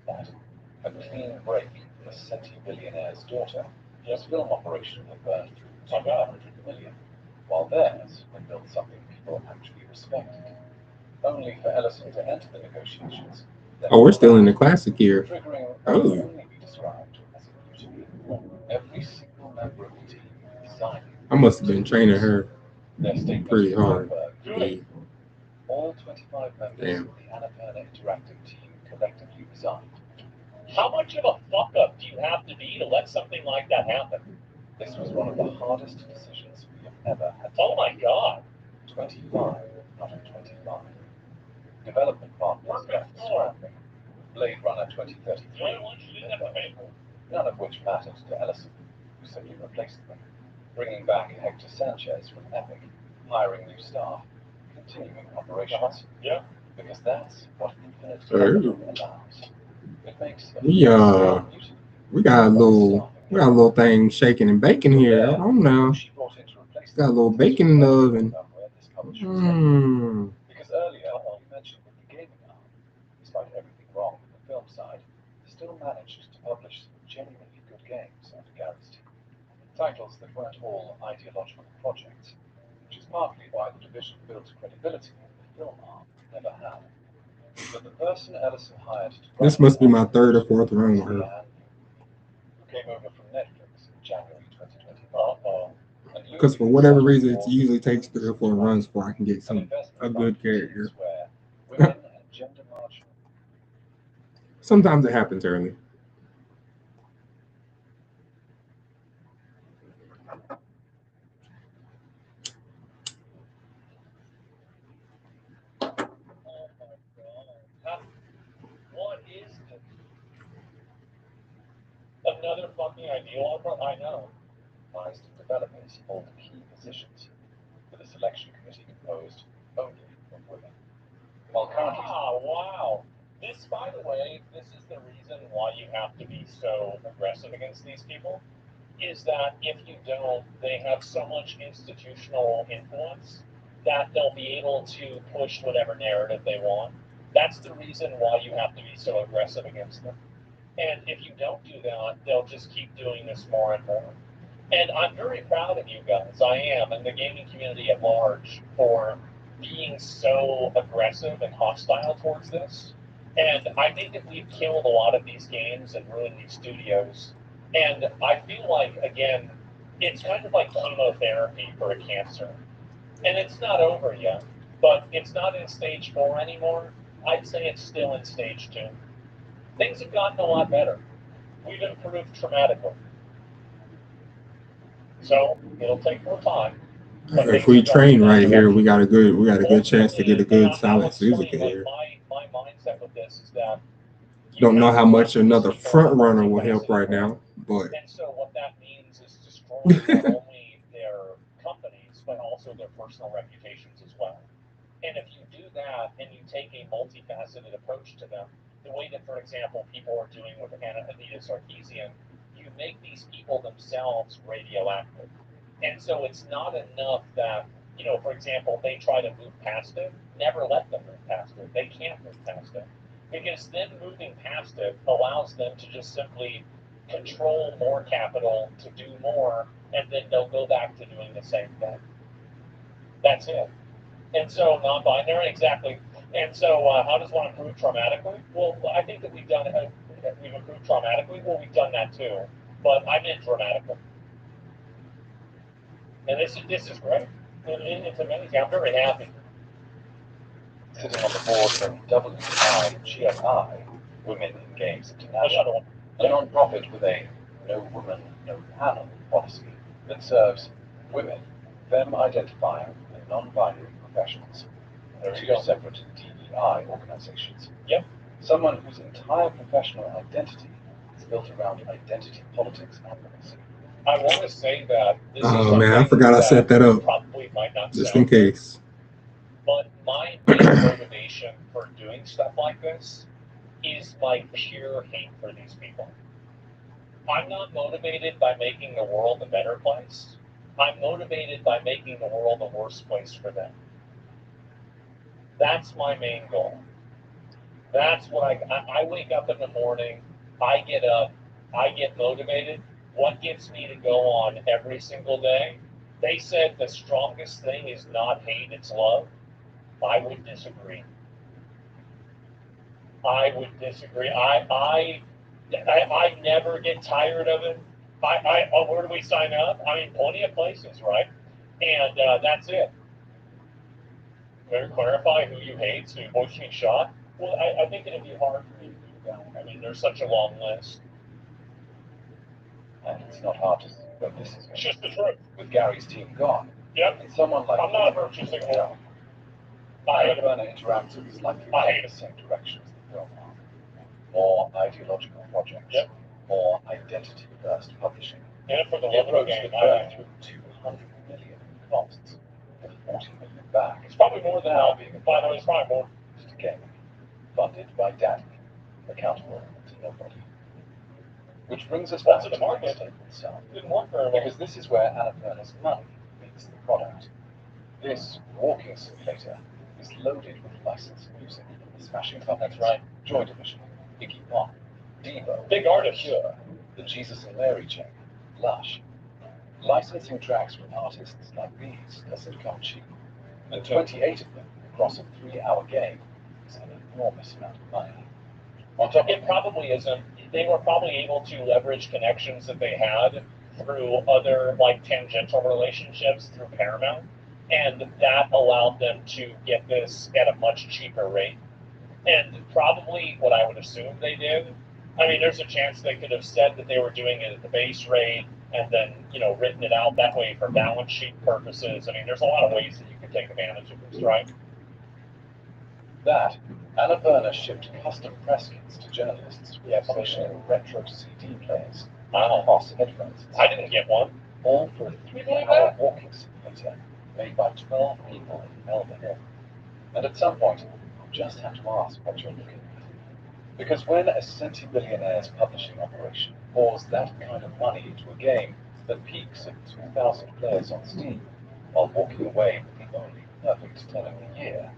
That a clean break from the centibillionaire's daughter, his film operation had burned through 200 million, while theirs had built something people actually respected. Only for Ellison to enter the negotiations. Oh, we're still in the classic here. Triggering Oh. can only be described as a mutiny. Every single member of the team decided. I must have been training her Their statement pretty to hard. Bloomberg, all 25 members Damn. of the Annapurna Interactive team collectively resigned. How much of a fuck up do you have to be to let something like that happen? This was one of the hardest decisions we have ever had. Oh my god. 25 out of 25. Development partners left scrapping. Blade Runner 2033, none of which mattered to Ellison, who simply replaced them, bringing back Hector Sanchez from Epic, hiring new staff, continuing operations. Yeah. Because that's what infinite Oh. development allows. It makes We got a little thing shaking and baking here. I don't know. She brought in to replace Got a little bacon in the oven. Because earlier you mentioned that the gaming arm, despite everything wrong with the film side, still managed to publish some genuinely good games under Gary's team. Titles that weren't all ideological projects, which is partly why the division built credibility the film arm never had. But the person Ellison hired to This must be my third or fourth run with her. who came over from Netflix in January 2025. Because for whatever reason, it usually takes 3 or 4 runs before I can get a good character. Sometimes it happens early. What is this? Another fucking ideal offer? I know. Highest developers hold key positions, with a selection committee composed only of women. While currently, Wow. This, by the way, this is the reason why you have to be so aggressive against these people, is that if you don't, they have so much institutional influence that they'll be able to push whatever narrative they want. That's the reason why you have to be so aggressive against them. And if you don't do that, they'll just keep doing this more and more. And I'm very proud of you guys. I am, and the gaming community at large, for being so aggressive and hostile towards this. And I think that we've killed a lot of these games and ruined these studios. And I feel like, again, it's kind of like chemotherapy for a cancer. And it's not over yet, but it's not in stage 4 anymore. I'd say it's still in stage 2. Things have gotten a lot better. We've improved dramatically. So it'll take more time. If we train right here, we got a good chance to get a good solid Suzuki here. My mindset with this is that Don't know how much another front runner will help right now, but and so what that means is destroying not only their companies but also their personal reputations as well. And if you do that and you take a multifaceted approach to them, the way that, for example, people are doing with Anita Sarkeesian, you make these people themselves radioactive. And so it's not enough that, for example, they try to move past it. never let them move past it. They can't move past it. Because them moving past it allows them to just simply control more capital to do more, and then they'll go back to doing the same thing. That's it. And so non-binary, exactly. And so how does one improve traumatically? Well, I think that we've improved traumatically. Well, we've done that too, but I meant dramatically. And this is great. It's amazing. I'm very happy. Sitting on the board of WIGI, Women in Games International, a non-profit with a no woman, no panel policy that serves women, them identifying and non-binary professionals. There are two separate DEI organizations. Yep. Someone whose entire professional identity is built around identity politics advocacy. I want to say that this is Oh man, I forgot I set that up. Probably might not just sound in case. But my main motivation for doing stuff like this is my pure hate for these people. I'm not motivated by making the world a better place. I'm motivated by making the world a worse place for them. That's my main goal. That's what I wake up in the morning, I get up, I get motivated. What gets me to go on every single day? They said the strongest thing is not hate, it's love. I would disagree. I never get tired of it. Where do we sign up? I mean, plenty of places, right? And that's it. Clarify who you hate, so you voice me shot. Well, I think it'd be hard for me to do that. I mean, there's such a long list. And it's not hard to see where this is It's just the truth. with Gary's team gone. Yep. And someone like I'm not purchasing one. I hate it. Werner interacts with slightly I hate the it. same direction as the film are. More ideological projects. Yep. More identity-first publishing. And for the The love of the approach game, would burn through 200 million in costs, with 40 million back. it's probably more than Now that. being By the way, it's probably more. just a game, funded by Daddy, accountable to nobody. Which brings us back What's in the to market? the table itself. Didn't work very well. Because this is where Annapurna's money meets the product. This walking simulator is loaded with licensed music from the Smashing Pumpkins, That's right. Joy Division, Iggy Pop, Devo, Big artist. Cure, the Jesus and Mary Chain, Lush. Licensing tracks from artists like these doesn't come cheap, and 28 of them across a 3-hour game is an enormous amount of money. On top, it probably isn't. They were probably able to leverage connections that they had through other like tangential relationships through Paramount, and that allowed them to get this at a much cheaper rate. And probably what I would assume they did. I mean, there's a chance they could have said that they were doing it at the base rate and then, written it out that way for balance sheet purposes. I mean, there's a lot of ways that you could take advantage of this, right? That, Annapurna shipped custom press kits to journalists with functioning retro CD players and Boss headphones. I didn't get one. All for a 3-hour walking simulator made by 12 people in Melbourne. And at some point, you just have to ask what you're looking at. Because when a centibillionaire's publishing operation pours that kind of money into a game that peaks at 2,000 players on Steam, while walking away with the only perfect 10 of the year,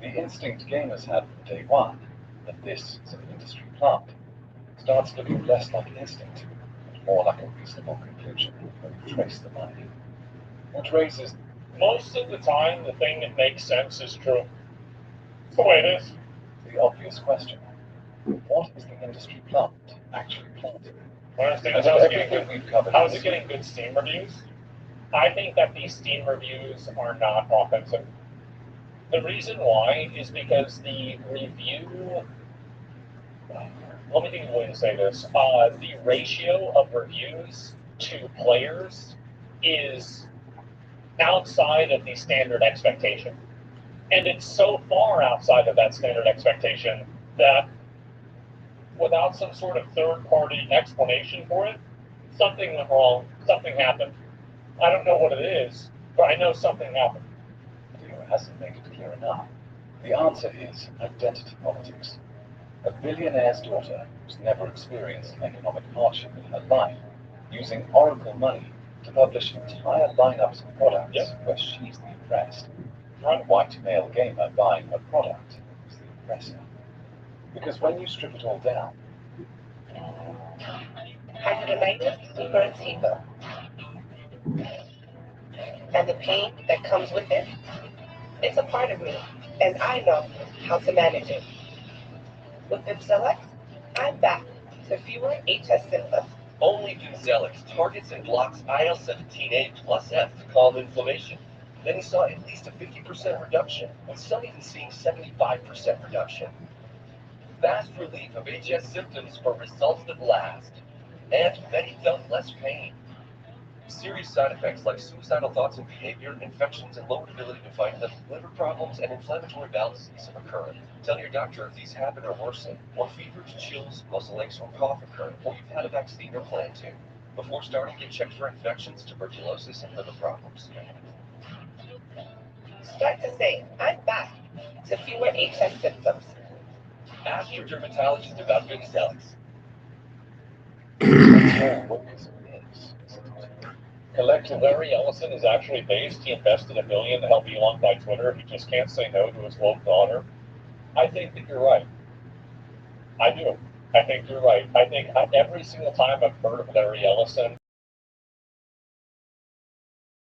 the instinct gamers had from day one that this is an industry plant starts looking less like instinct and more like a reasonable conclusion when you trace the money. Which raises, Most of the time, the thing that makes sense is true. It's the way it is. the obvious question. What is the industry plant actually planting? I understand And how of it's getting everything good. we've covered, How is it getting good Steam reviews? I think that these Steam reviews are not offensive. The reason why is because the review. Let me think of a way to say this. The ratio of reviews to players is outside of the standard expectation. And it's so far outside of that standard expectation that without some sort of third-party explanation for it, something went wrong, something happened. I don't know what it is, but I know something happened. Theo hasn't made it clear enough. The answer is identity politics. A billionaire's daughter who's never experienced economic hardship in her life, using Oracle money to publish entire lineups of products where she's the oppressed. For a white male gamer buying a product is the oppressor. Because when you strip it all down, hydrolysis burns deeper, and the pain that comes with it, it's a part of me, and I know how to manage it. With Bimzelx, I'm back to fewer HS symptoms. Only Bimzelx targets and blocks IL-17A plus F to calm inflammation. Then he saw at least a 50% reduction, with some even seeing 75% reduction. Fast relief of HS symptoms for results that last. And then he felt less pain. Serious side effects like suicidal thoughts and behavior, infections, and lowered ability to fight liver problems and inflammatory bowel disease have occurred. Tell your doctor if these happen or worsen, or fevers, chills, muscle aches, or cough occur, or you've had a vaccine or plan to. Before starting, get checked for infections, tuberculosis, and liver problems. Start to say, I'm back to fewer HS symptoms. Ask your dermatologist about Bimzelx. that's all wokeism is, isn't it? Collective Larry Ellison is actually based. He invested $1 million to help Elon buy Twitter. He just can't say no to his woke daughter. I think that you're right. I do. I think you're right. I think every single time I've heard of Larry Ellison,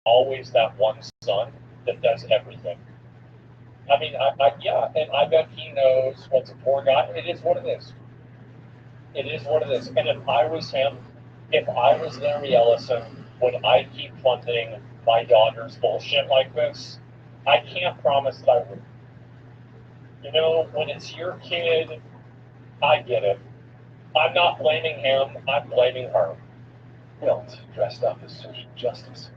always that one son that does everything. I mean, yeah, and I bet he knows what's a poor guy. It is what it is. It is what it is. And if I was him, if I was Larry Ellison, would I keep funding my daughter's bullshit like this? I can't promise that I would. You know, when it's your kid, I get it. I'm not blaming him, I'm blaming her. Guilt dressed up as social justice.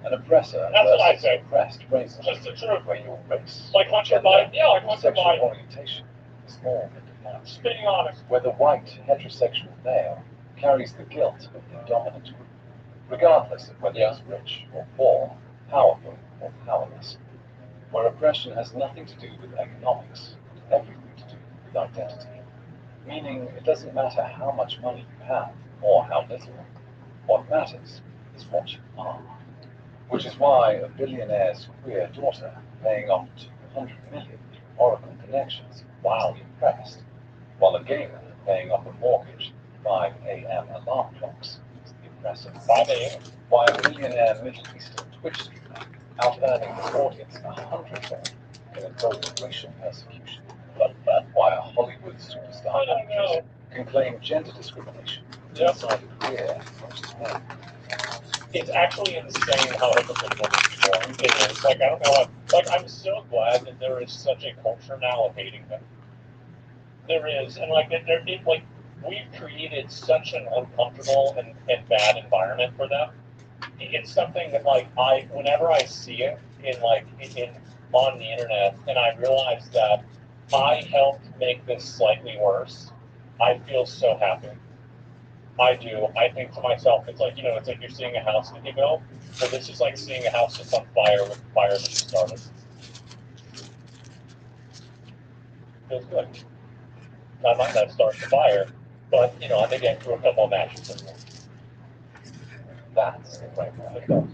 An oppressor That's what I versus say. oppressed raises Just the truth. where your race, Like Hunter gender, Biden, yeah, like and Hunter sexual Biden. orientation is all that defines. Just being honest. Where the white heterosexual male carries the guilt of the dominant group, regardless of whether he's rich or poor, powerful or powerless. Where oppression has nothing to do with economics, and everything to do with identity. Meaning it doesn't matter how much money you have or how little. What matters is what you are. Which is why a billionaire's queer daughter paying off 200 million Oracle connections is the oppressed, while a gamer paying off a mortgage 5 a.m. alarm clocks is the oppressor. 5 a.m. Why a millionaire Middle Eastern Twitch streamer out-earning his audience 100-fold can invoke racial persecution. Why a Hollywood superstar actress can claim gender discrimination inside a career most men. It's actually insane how hypocritical this people are. It is. Like, I don't know. Like, I'm so glad that there is such a culture now of hating them. There is. And, like, like we've created such an uncomfortable and bad environment for them. It's something that, like, whenever I see it on the internet and I realize that I helped make this slightly worse, I feel so happy. I do. I think to myself, it's like, it's like you're seeing a house that you built. Well, this is like seeing a house that's on fire with the fire that you started. Feels good. I might not start the fire, but, I think I threw a couple of matches in there. That's the framework.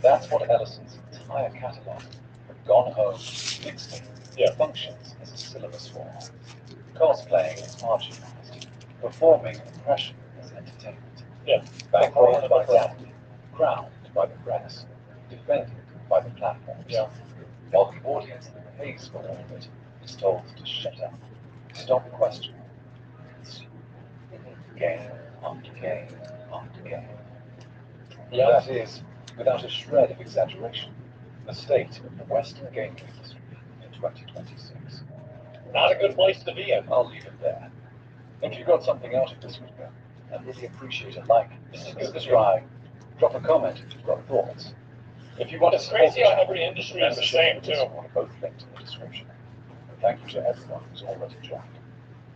That's what Ellison's entire catalogue, from Gone Home to Mixtape, functions as a syllabus for. Cosplaying as marginalized, performing oppression as entertainment, backrolled by Daphne, crowned by the press, defended by the platforms, while the audience that pays for all of it is told to shut up, stop questioning, and see game after game after game. That is, without a shred of exaggeration, the state of the Western gaming industry in 2026. Not a good place to be in. I'll leave it there. If you got something out of this video, I'd really appreciate a like, subscribe, drop a comment if you've got thoughts. If you want to It's support crazy the how channel, every industry is the same, too. are both linked in the description. And thank you to everyone who's already joined.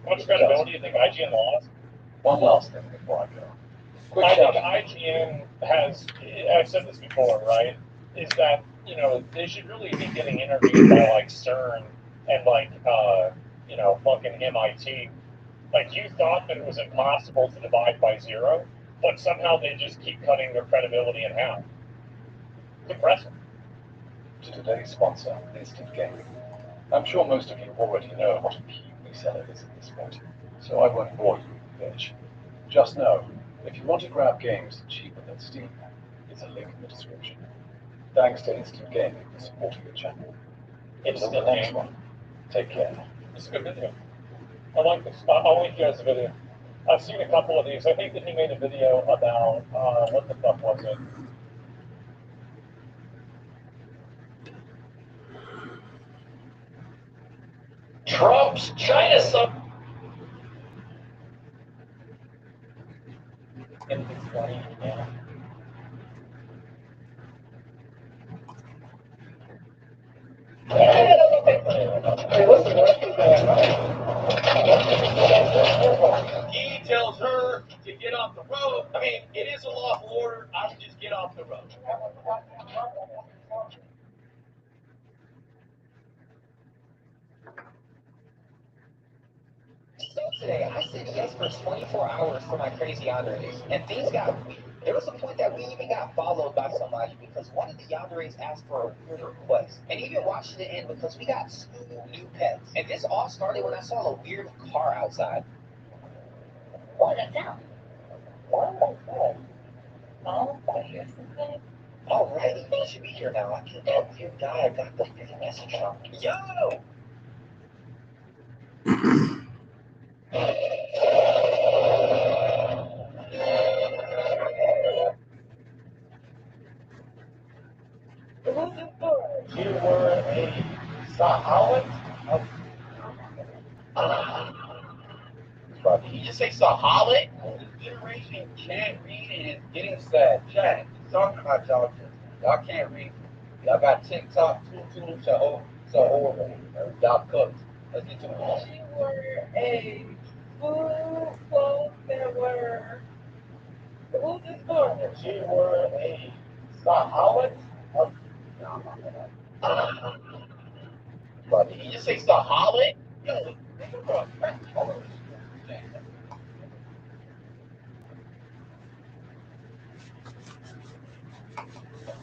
How much credibility do you think IGN lost? One last thing before I go. Quick I shout think out. IGN has, I've said this before, right, is that, they should really be getting interviewed by, like, CERN and, like, fucking MIT. Like, you thought that it was impossible to divide by zero, but somehow they just keep cutting their credibility in half. It's impressive. to today's sponsor, Instant Gaming. I'm sure most of you already know what a key reseller is at this point, so I won't bore you with the pitch. Just know, if you want to grab games cheaper than Steam, it's a link in the description. Thanks to Instant Gaming for supporting the channel. Until the next one, take care. It's a good video. I like this. I'll link you guys the video. I've seen a couple of these. I think that he made a video about what the fuck was it? Trump's China sub. Anything's funny, yeah. He tells her to get off the road. I mean, it is a lawful order. I would just get off the road. So today, I said yes for 24 hours for my crazy yanderes, and things got weird. There was a point that we even got followed by somebody because one of the yanderes asked for a weird request, and even watched it end because we got 2 new pets. And this all started when I saw a weird car outside. What is that? Oh, here's something. Alrighty, he should be here now. I can tell you guy I got the freaking message from. Yo! You were a Sahawit? Did you just say Sahawit? This generation can't read and it's getting sad. Chat, talking about y'all just, y'all can't read. Y'all got TikTok, tutu, so y'all cooked. Let's get to it. You were a food clothes that were. Who's this for? You were a Sahawit? But did you just say Sahawit? Yo,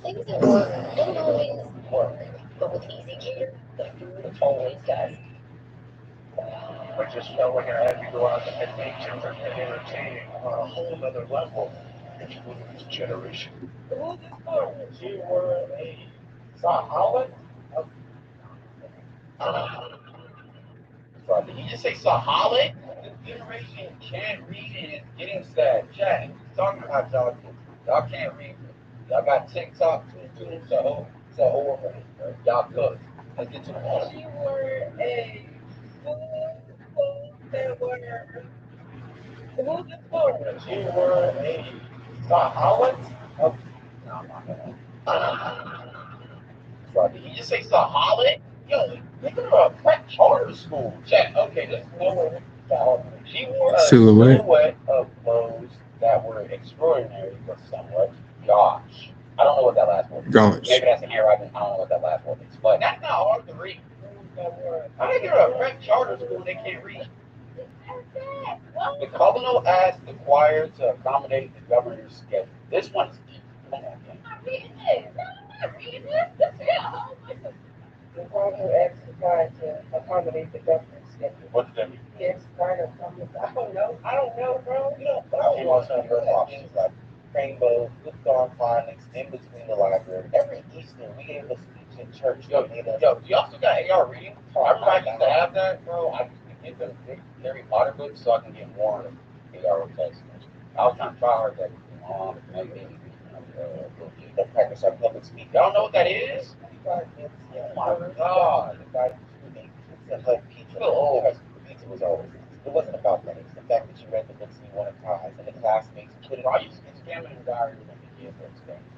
Things at work don't always work, but with Easy Gear, the food always does. I just felt like I had to go out and make different and entertaining on a whole other level. If you look at this generation. Who's this for? You were a Sahawit? But did you just say Sahawit? This generation can't read and it's getting sad. Chat, talking about y'all just, y'all can't read. Y'all got TikTok, tutu, so y'all cooked. Let's get to the point. You were a food clothes that were. Who's this for? You were a Sahawit? But did you just say Sahawit? Yo, nigga, a prep charter school. Chat, okay, there's no way to follow me. She wore a silhouette of clothes that were extraordinary but somewhat gosh. I don't know what that last word is. Gosh. Maybe that's an error. I don't know what that last word is. But that's not hard to read. I think you're a prep charter school and they can't read. The Colonel asked the choir to accommodate the governor's schedule. This one's deep. Come on, man. I'm reading this. I'm not reading this. This is all. The Cardinal asked the choir to accommodate the governor's schedule. What did that mean? Yes, kind of. I don't know, bro. You know, he wants to hear things like rainbows, good dawn phonics, in between the library. Every Easter, we gave a speech in church. Yo, y'all still got AR reading? I remember I used to have that, bro. I used to get the big Harry Potter books so I can get more of AR text. I was trying to try hard to make me the practice our public speaking. Y'all know what that is? Oh my God. Pizza Hut pizza. Pizza was always. It wasn't about that. It was the fact that you read the books and you wanted ties, and the classmates put it. I used to get scamming in diaries when the kids were expecting.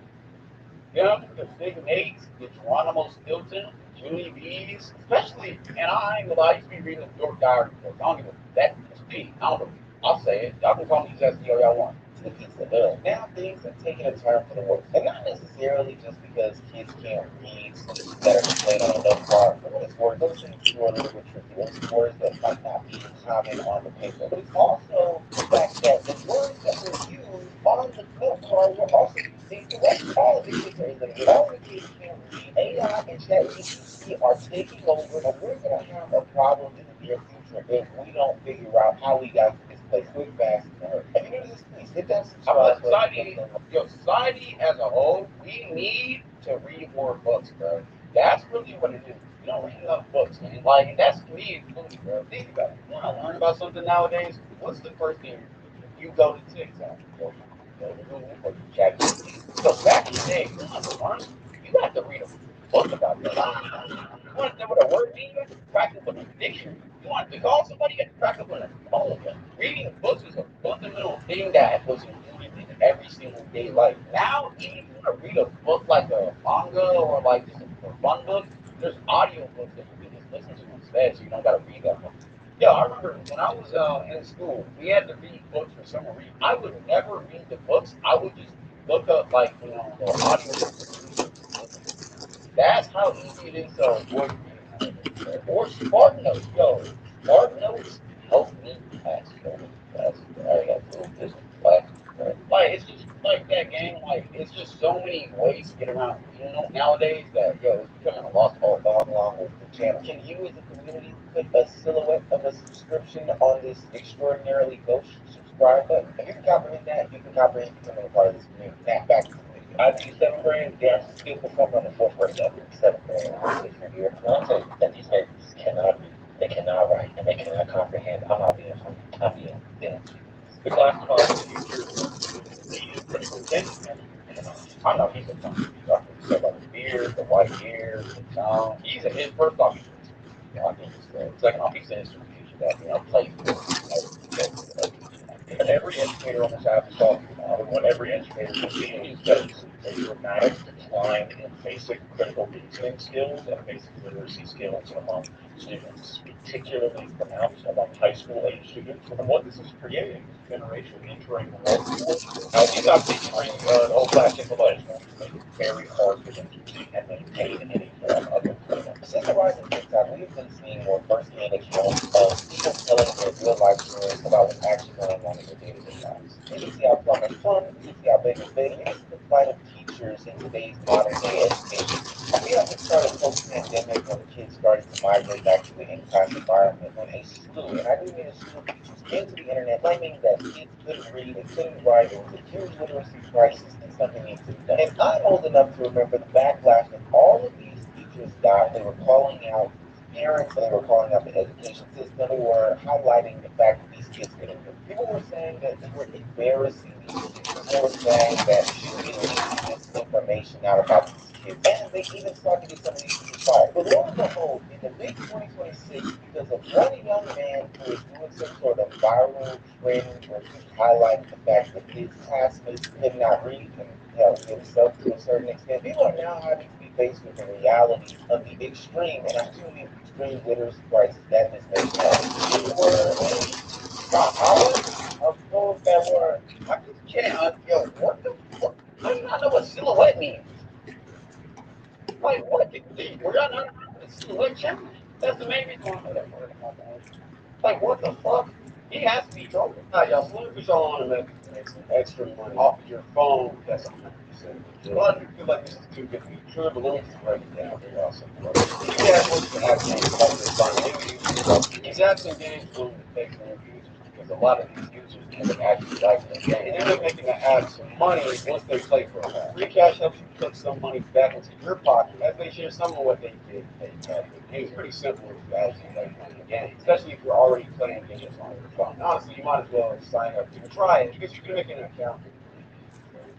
Them, the Big Nates, the Geronimo Stilton, Julie B's, especially, and I ain't gonna lie, I used to be reading the York Diary books. I don't even, that's me. I don't know. I'll say it. Y'all can call me Jesse all y'all want. The pizza does. Now things are taking a turn for the worse. And not necessarily just because kids can't read, so it's better displayed on another part. For what it's worth, those things are a little bit tricky. Those words that might not be common on the paper. But it's also the fact that the words that were used on the note card were also used incorrectly. All of these things are that all the kids can't read. AI and ChatGPT are taking over, and we're going to have a problem in the near future if we don't figure out how we got to this place quick, fast, and hurry. If you do this, please hit that subscribe button. Society as a whole, we need to read more books, bro. That's really what it is. You don't read enough books, man. Like, that's me included, bro. Think about it. You want to learn about something nowadays? What's the first thing you go to TikTok? Go to Google or you chat GPT. So back in the day, you want to learn, you have to read a book about your life. You want to know what a word means? You have to practice with a dictionary. You want to call somebody? You have to practice with a phone. Reading books is a fundamental thing that was included in every single day life. Now, even if you want to read a book like a manga or like just a fun book, there's audio books that you can just listen to instead, so you don't got to read that book. Yeah, I remember when I was in school, we had to read books for summer reading. I would never read the books. I would just look up like the audio books. That's how easy it is to avoid reading. Or Spark Notes, yo. Spark Notes help me pass so many classes. I got little business classes. Like it's just like that game. Like it's just so many ways to get around. You know, nowadays that yo, it's becoming a lost art along with the channel. Can you as a community put a silhouette of a subscription on this extraordinarily ghost subscribe button? If you can comprehend that, you can comprehend becoming a part of this community. Now back to the video. I teach seventh grade. They are still performing on the fourth grade level. Seventh grade. I'll tell you that these babies cannot read, they cannot write, and they cannot comprehend. I'm not being funny. I'm being finished. The class calls the future critical thinking. I know he's a funny dude. About the beard, the white hair, the tongue. He's a his first off. I think it's good. Second off, he's in his future that plays with. And every educator on this app is talking about it. When every educator will see in these a dramatic decline in basic critical reasoning skills and basic literacy skills among students, particularly pronounced among high school age students. And what this is creating is a generation entering the workforce. Now, these are featuring an old-fashioned delay, which make it very hard for them to see and maintain any form of employment. Since the rise of TikTok, we've been seeing more first-hand accounts of people telling their real-life stories about what's actually going on in their day-to-day lives. You can see how plumbers plumb, you can see how bakers bake, and you can see the plight of teachers in today's modern-day education. We have just started post-pandemic when the kids started to migrate back to an in-class environment when a slew, and I do mean a slew of teachers, came to the internet claiming that kids couldn't read and couldn't write. It was a huge literacy crisis and something needs to be done. And I'm old enough to remember the backlash that all of these teachers got. They were calling out parents, they were calling out the education system, they were highlighting the fact that these kids couldn't read. People were saying that they were embarrassing these kids. They were saying that they were leaking this information out about these kids. And they even started to get some of these teachers fired. But lo and behold, in the mid 2026, because of one young man who was doing some sort of viral trend where he was highlighting the fact that his classmates could not read and help himself to a certain extent, people are now having to be faced with the reality of the extreme, and I do mean extreme literacy crisis that this nation has. These were hours of those that were, I just can't, yo, what the fuck? I do not know what silhouette means. Like, what? Were y'all not around the silhouette challenge? That's the main reason why I know that word. Like, what the fuck? He has to be trolling. Nah, y'all, soon as y'all on a method to make some extra money off of your phone, that's 100% legit. A lot of people feel like this is too good to be true, but let me just break it down for y'all. So, you can have books and app games like this fun. These apps and games will take from users because a lot of these users end up actually liking the game. They end up making the app some money once they play for a while. Free cash helps you put some money back into your pocket as they share some of what they get paid back. It's pretty simple if you actually like playing the game, especially if you're already playing games on your phone. Honestly, you might as well sign up to try it because you can make an account for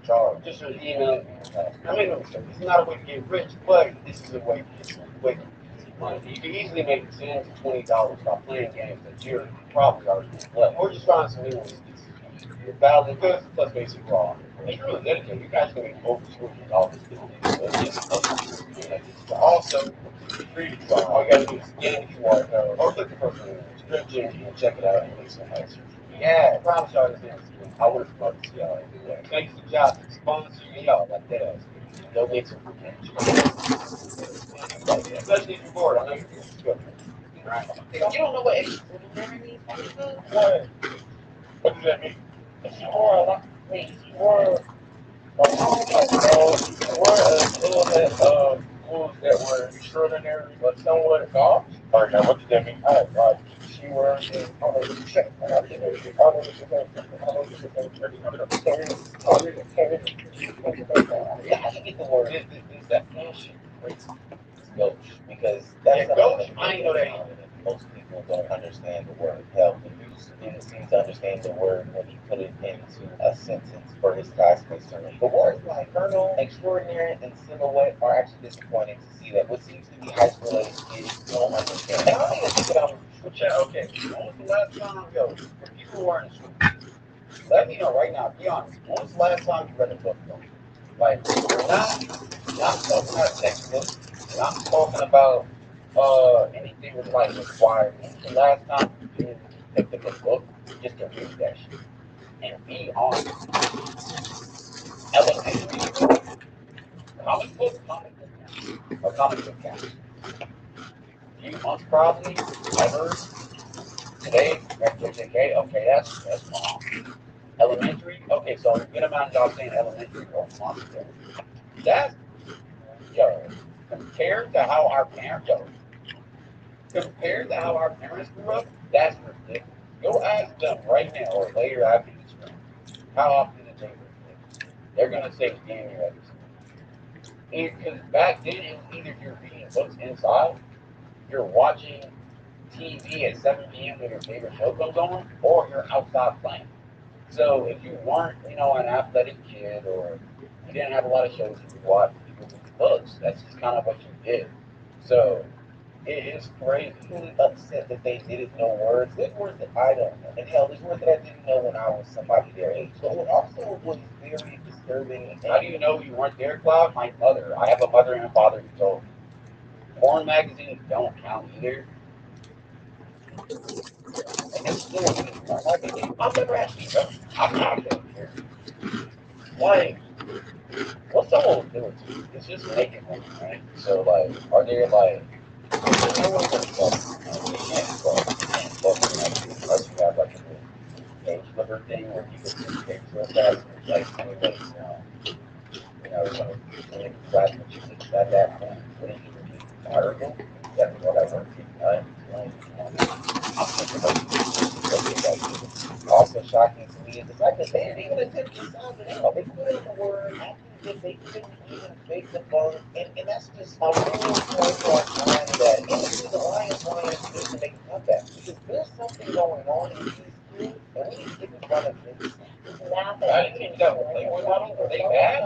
charge. Just your email and password. I make no mistake, this is not a way to get rich, but this is a way to get some quick, easy money. You can easily make $10 to $20 by playing games that you're probably already playing, or just find some new ones. It's valid because plus basic raw. If you're really dedicated, you guys can make over $200 doing this. Also, free to try. All you gotta do is scan the QR code or click the first link in the description and check it out and make some extra. Yeah, I promise y'all this is free. I would have loved to see y'all anyway. Thanks to Josh for sponsoring me out like that ass. Go get some free cash. Especially if you're bored. I know you're good. Right. You don't know what extraordinary means? What? What does that mean? It's more like, wait, more. We're a little bit of schools that were extraordinary but somewhat off. All right, now what does that mean? She were in all of the check. How do you get the word? This definition. Ghost, because that's ghost. I ain't know that either. Most people don't understand the word hell. You didn't seem to understand the word when you put it into a sentence for his classmates to read. The words like Colonel, Extraordinary, and Silhouette are actually disappointing to see that what seems to be high school age kids don't understand. And I don't even think that okay, when was the last time, yo, for people who are in school, let me know right now, be honest, when was the last time you read a book, though? Like, not talking about textbooks, not talking about anything with like required. When's the last time you did pick up a book just to read that shit? And be honest. Elementary comic book or comic book count. Few months probably. Ever. Today, JK, okay, that's wrong. Elementary, okay, so a good amount of y'all saying elementary or months ago. That's yo, compared to how our parents grew up, that's ridiculous. Go ask them right now or later after this room. How often did they reflect? They're gonna say January. Because back then it was either you're reading books inside, you're watching TV at 7 p.m. when your favorite show comes on, or you're outside playing. So if you weren't, an athletic kid or you didn't have a lot of shows you could watch, you would read books. That's just kind of what you did. So it is crazy. Really upset that they didn't know words. There's words that I don't know. And hell, there's words that I didn't know when I was somebody their age. So it also was very disturbing. How do you know you weren't there, Cloud? My mother. I have a mother and a father who told me. Porn magazines don't count either. And they still I've never actually done it. I'm not going to. Like, what's someone doing to you? It's just making money, right? So, like, are there, like, there's no way to fuck. You can't fuck. You can't fuck unless you have, like, a little page flipper thing where you can see page real fast. Like, anybody, when you flash what you think at that point, what did you repeat? Article? That's what I work in. I'm thinking also shocking to me is the fact that they didn't even attempt to sound it out. They put in the word after they couldn't even fake the phone, and that's just a real point for our time that even the Lions need to make a comeback because there's something going on in these kids, and we need to get in front of this. I didn't think that was Playboy model. Were they bad?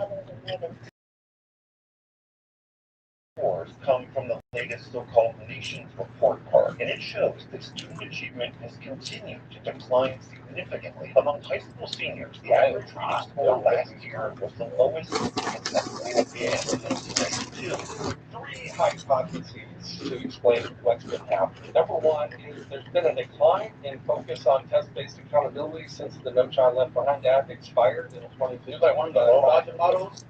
Come from the latest so-called Nations Report card, and it shows that student achievement has continued to decline significantly among high school seniors. The average reading score last year was the lowest since 1992. Three hypotheses to explain what's been happening. Number one is there's been a decline in focus on test-based accountability since the No Child Left Behind Act expired in 22. Like one of the budget models.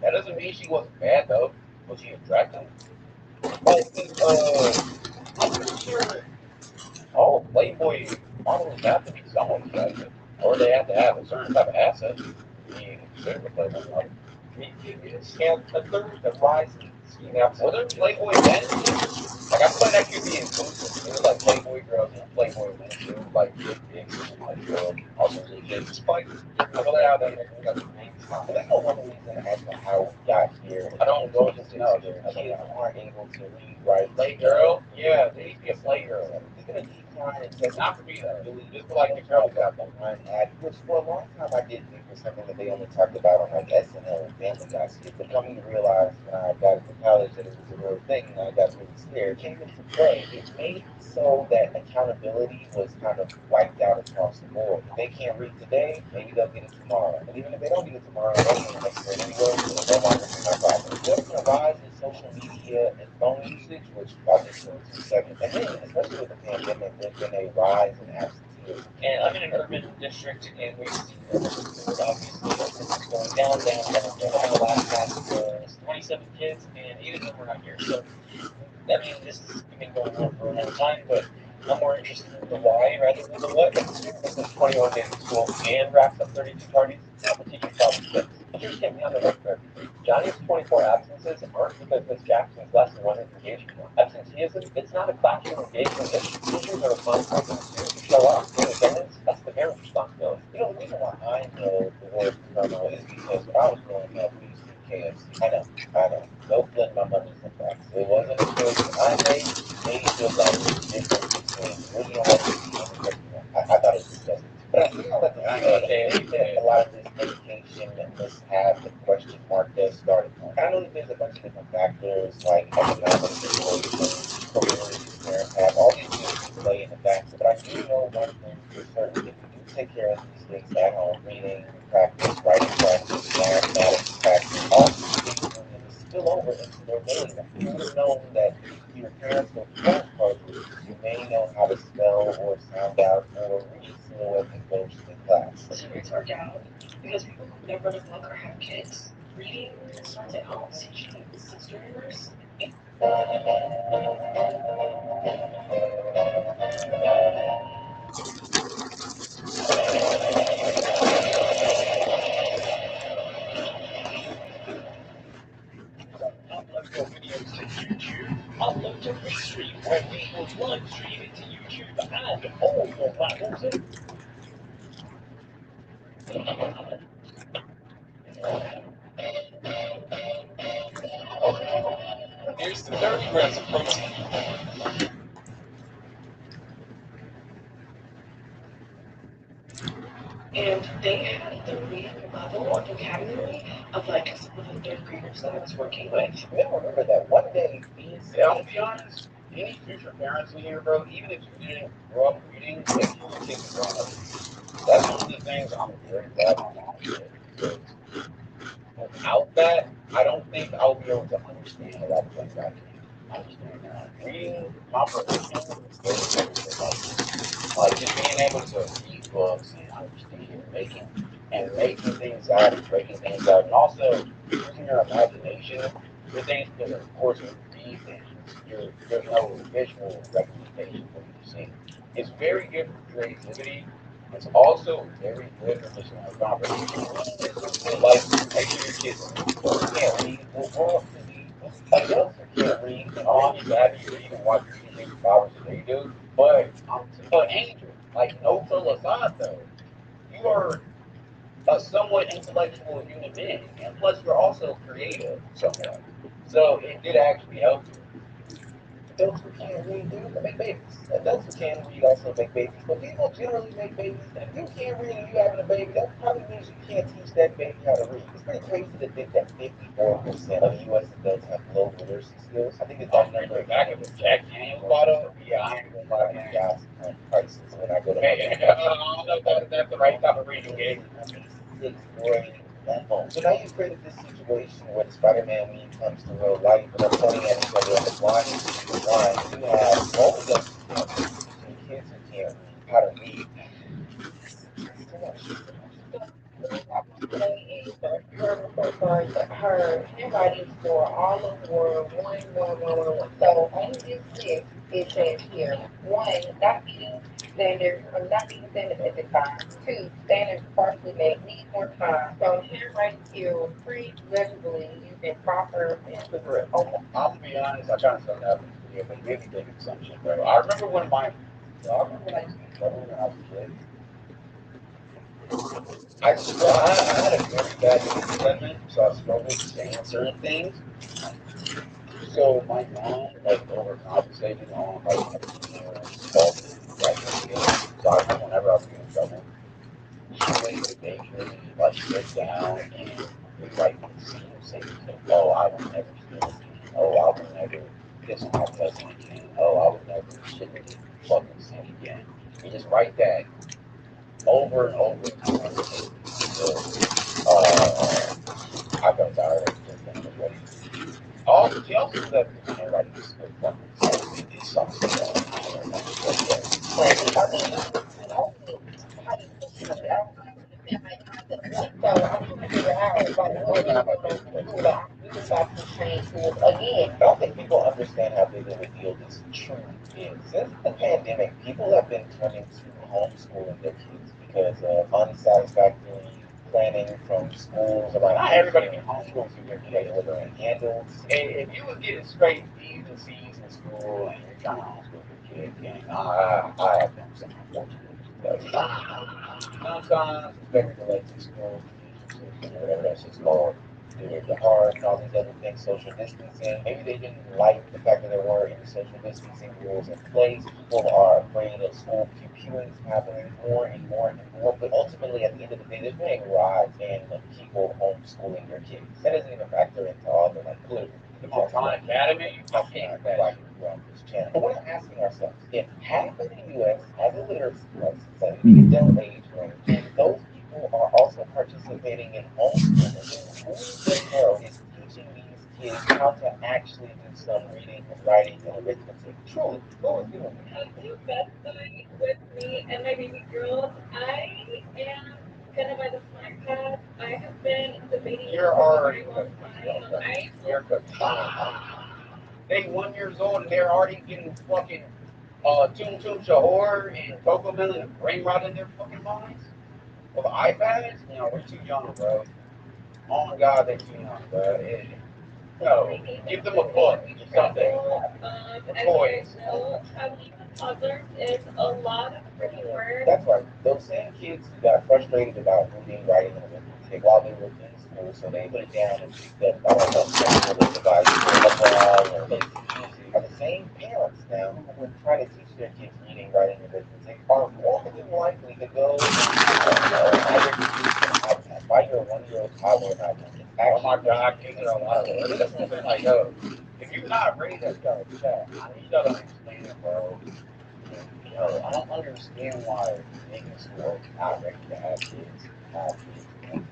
That doesn't mean she wasn't bad though. Was he attractive? Like, I'm pretty sure all Playboy models have to be somewhat attractive, or they have to have a certain type of asset. I mean, consider a Playboy model. And a third, the rise in scheme apps. Were there Playboy men? Like, I feel like that could be inclusive. There were like Playboy girls and Playboy men. There were like big like also really good. Despite I feel like how that we got the names. But there's no one reason as to how we got here. I don't go into no, kids aren't able to read, right? Play girl? Yeah, they need to be a play girl. It's gonna decline. It's not for me though. Just for like the girls out there. Which for a long time I did think was something that they only talked about on like SNL and Family Guy skits. But coming to realize when I got into college that it was a real thing, and I got really scared. It came into play. It made so that accountability was kind of wiped out across the board. If they can't read today, maybe they'll get it tomorrow. And even if they don't get it tomorrow, they'll get it next year anyway, so it no longer be my problem. There's been a rise in social media and phone usage, which I'll get to in 2 seconds. And then, especially with the pandemic, there's been a rise in absenteeism. And I'm in an urban district, and we've seen obviously it's going down. The last class was 27 kids, and 8 of them were not here. So I mean, this has been going on for a long time, but I'm more interested in the why rather than the what. This is 21 days of school and racks up 32 parties. The teacher probably fixed. Teachers can't be on the hook for everything. Johnny's 24 absences aren't because Miss Jackson's lesson wasn't engaging enough. Absenteeism, it's not a classroom engagement issue. Teachers are responsible for the students who show up. In attendance, that's the parent's responsibility. You know, the reason why I know the word promo is because when I was growing up, we used to eat KFC. I know. No blood, my mother's in facts. It wasn't a choice that I made me feel like the difference between original recipe and the cookie one. I thought it was disgusting. But I feel like a lot of this education and mishap, the question mark does start at home. I know that there's a bunch of different factors like economic situation, careers parents have, all these things play into factors. But I do know one thing for certain: if we do take care of these things at home, reading practice, writing practice, mathematics practice, all these things will then spill over into their daily life. You would have known that if your parents were flashcards, you may know how to spell or sound out or read silhouette and ghost in class. Secrets are down because people who never live long or have kids, reading starts at home. Teaching sisters. Upload your videos to YouTube. Upload to Restream, where we will live stream it to YouTube and all your platforms. Here's the 30 grams of protein. And they had the reading level or vocabulary of like some of the third graders that I was working with. You gotta remember that one day these. Yeah, I'll be honest. Any future parents in here, bro, even if you didn't grow up reading, make sure your kids are growing up reading. That's one of the things I'm very glad my mom did. Because without that, I don't think I'll be able to understand a lot of things I can understand now. Reading comprehension is very important in life. Like just being able to read books and understand, making things out and breaking things out, and also using your imagination for things. Because of course, when you read things, there's no visual representation for you to see. It's very good for creativity. It's also very good for just conversation. Like, make sure your kids can't read. Well, grow up to be adults who can't read. And all I'm glad you read and watch your TV for hours a day, dude. But Angel, like, no troll aside, though, you are a somewhat intellectual human being, and plus you're also creative somewhat. So it did actually help you. Adults who can't read, they have to make babies. Adults who can read also make babies, but people generally make babies. And if you can't read and you having a baby, that probably means you can't teach that baby how to read. It's pretty crazy to think that 54% of U.S. adults have low literacy skills. I think it's that number. Back in the Jack Daniels bottle, yeah, I ain't gonna lie, man. Yeah, prices when I go to. Hey, I don't know if that's the right type of reading game. Sixth grade level. So now you've created this situation where the Spider-Man meme comes to real life, and they're pointing at each other in the blind. You have all of them teaching kids who can't read how to read. It's too much. Her report cards, her handwriting for all of were one. So on this list, it says here, one, not meeting standards, not meeting standards at the time. Two, standards partially met, need more time. So handwriting skills, free legibly using proper pencil grip. Okay. I'll be honest, I kind of saw that video, but it made me think of some shit, bro. I remember when I used to be in trouble when I was a kid. I had a very bad speech impediment, so I struggled saying certain things. So my mom like overcompensated on like faulty writing skills. So I remember whenever I was getting in trouble, she would make me like sit down and rewrite the same sentence. Oh, I will never steal again. Oh, I will never piss my cousin again. Oh, I will never shit the fucking sink again. You just write that over and over again. Uh, I felt tired of just being ready. Oh, she also said that handwriting is good fucking so it's something so I'm trying to figure out like what we're going to do that we decide to change tools again. I don't think people understand how big of a deal this truly is. Since the pandemic, people have been turning to homeschooling their kids because of unsatisfactory planning from schools about not everybody can homeschool so you're delivering handles. And if you was getting straight B's and C's in school and you're trying to homeschool your kid, gang, I have done some unfortunate stuff. Sometimes it's better to let these schools, whatever that shit's called, do the hard and all these other things, social distancing. Maybe they didn't like the fact that there weren't any social distancing rules in place. People are afraid of school shootings happening more and more and more. But ultimately, at the end of the day, there's been a rise in people homeschooling their kids. That doesn't even factor into all the pollution. The Khan Academy, I can't like this channel. But we're asking ourselves, if half of the U.S. has a literacy rate, the adult age range, and those people are also participating in homeschooling, who the hell is teaching these kids how to actually do some reading, writing, and arithmetic? Truly, who is doing it? I think that's fine with me and my baby girls. I am gonna buy the smart pad. I have been debating You're for a already very long time. you're good. They 1 year old and they're already getting fucking Toon Toon Shahor and Coco Melon and brain rot in their fucking minds with iPads. You know, we're too young, bro. Oh my god, they're too young, bro. No, give them a book, something. As you guys know, having toddlers is a lot of freaking work. That's right. Those same kids who got frustrated about reading, writing, and arithmetic while they were in school, so they put it down and picked up, I don't know, technical devices, or they are the same parents now who would try to teach their kids reading, writing, and arithmetic are more than likely to go buy your 1 year old toddler an iPad. Oh my God, these are a lot of words. That's what I'm like, yo, if you're not ready to go, you gotta understand, bro. Yo, I don't understand why niggas who are not ready to have kids have kids.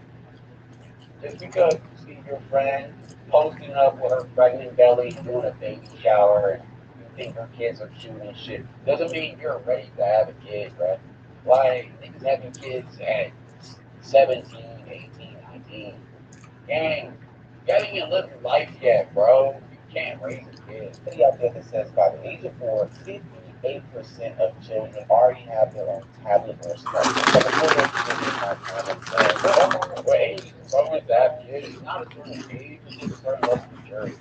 Just because you see your friend posting up with her pregnant belly doing a baby shower and you think her kids are cute and shit, doesn't mean you're ready to have a kid, bro. Like, niggas having kids at 17, 18, 19. Gang, you haven't even lived your life yet, bro. You can't raise a kid. Study out there that says by the age of 4, 58% of children already have their own tablet or smartphone. But before those children have tablets, what age is wrong with that kid? It's not a certain age, it's just a certain level of maturity.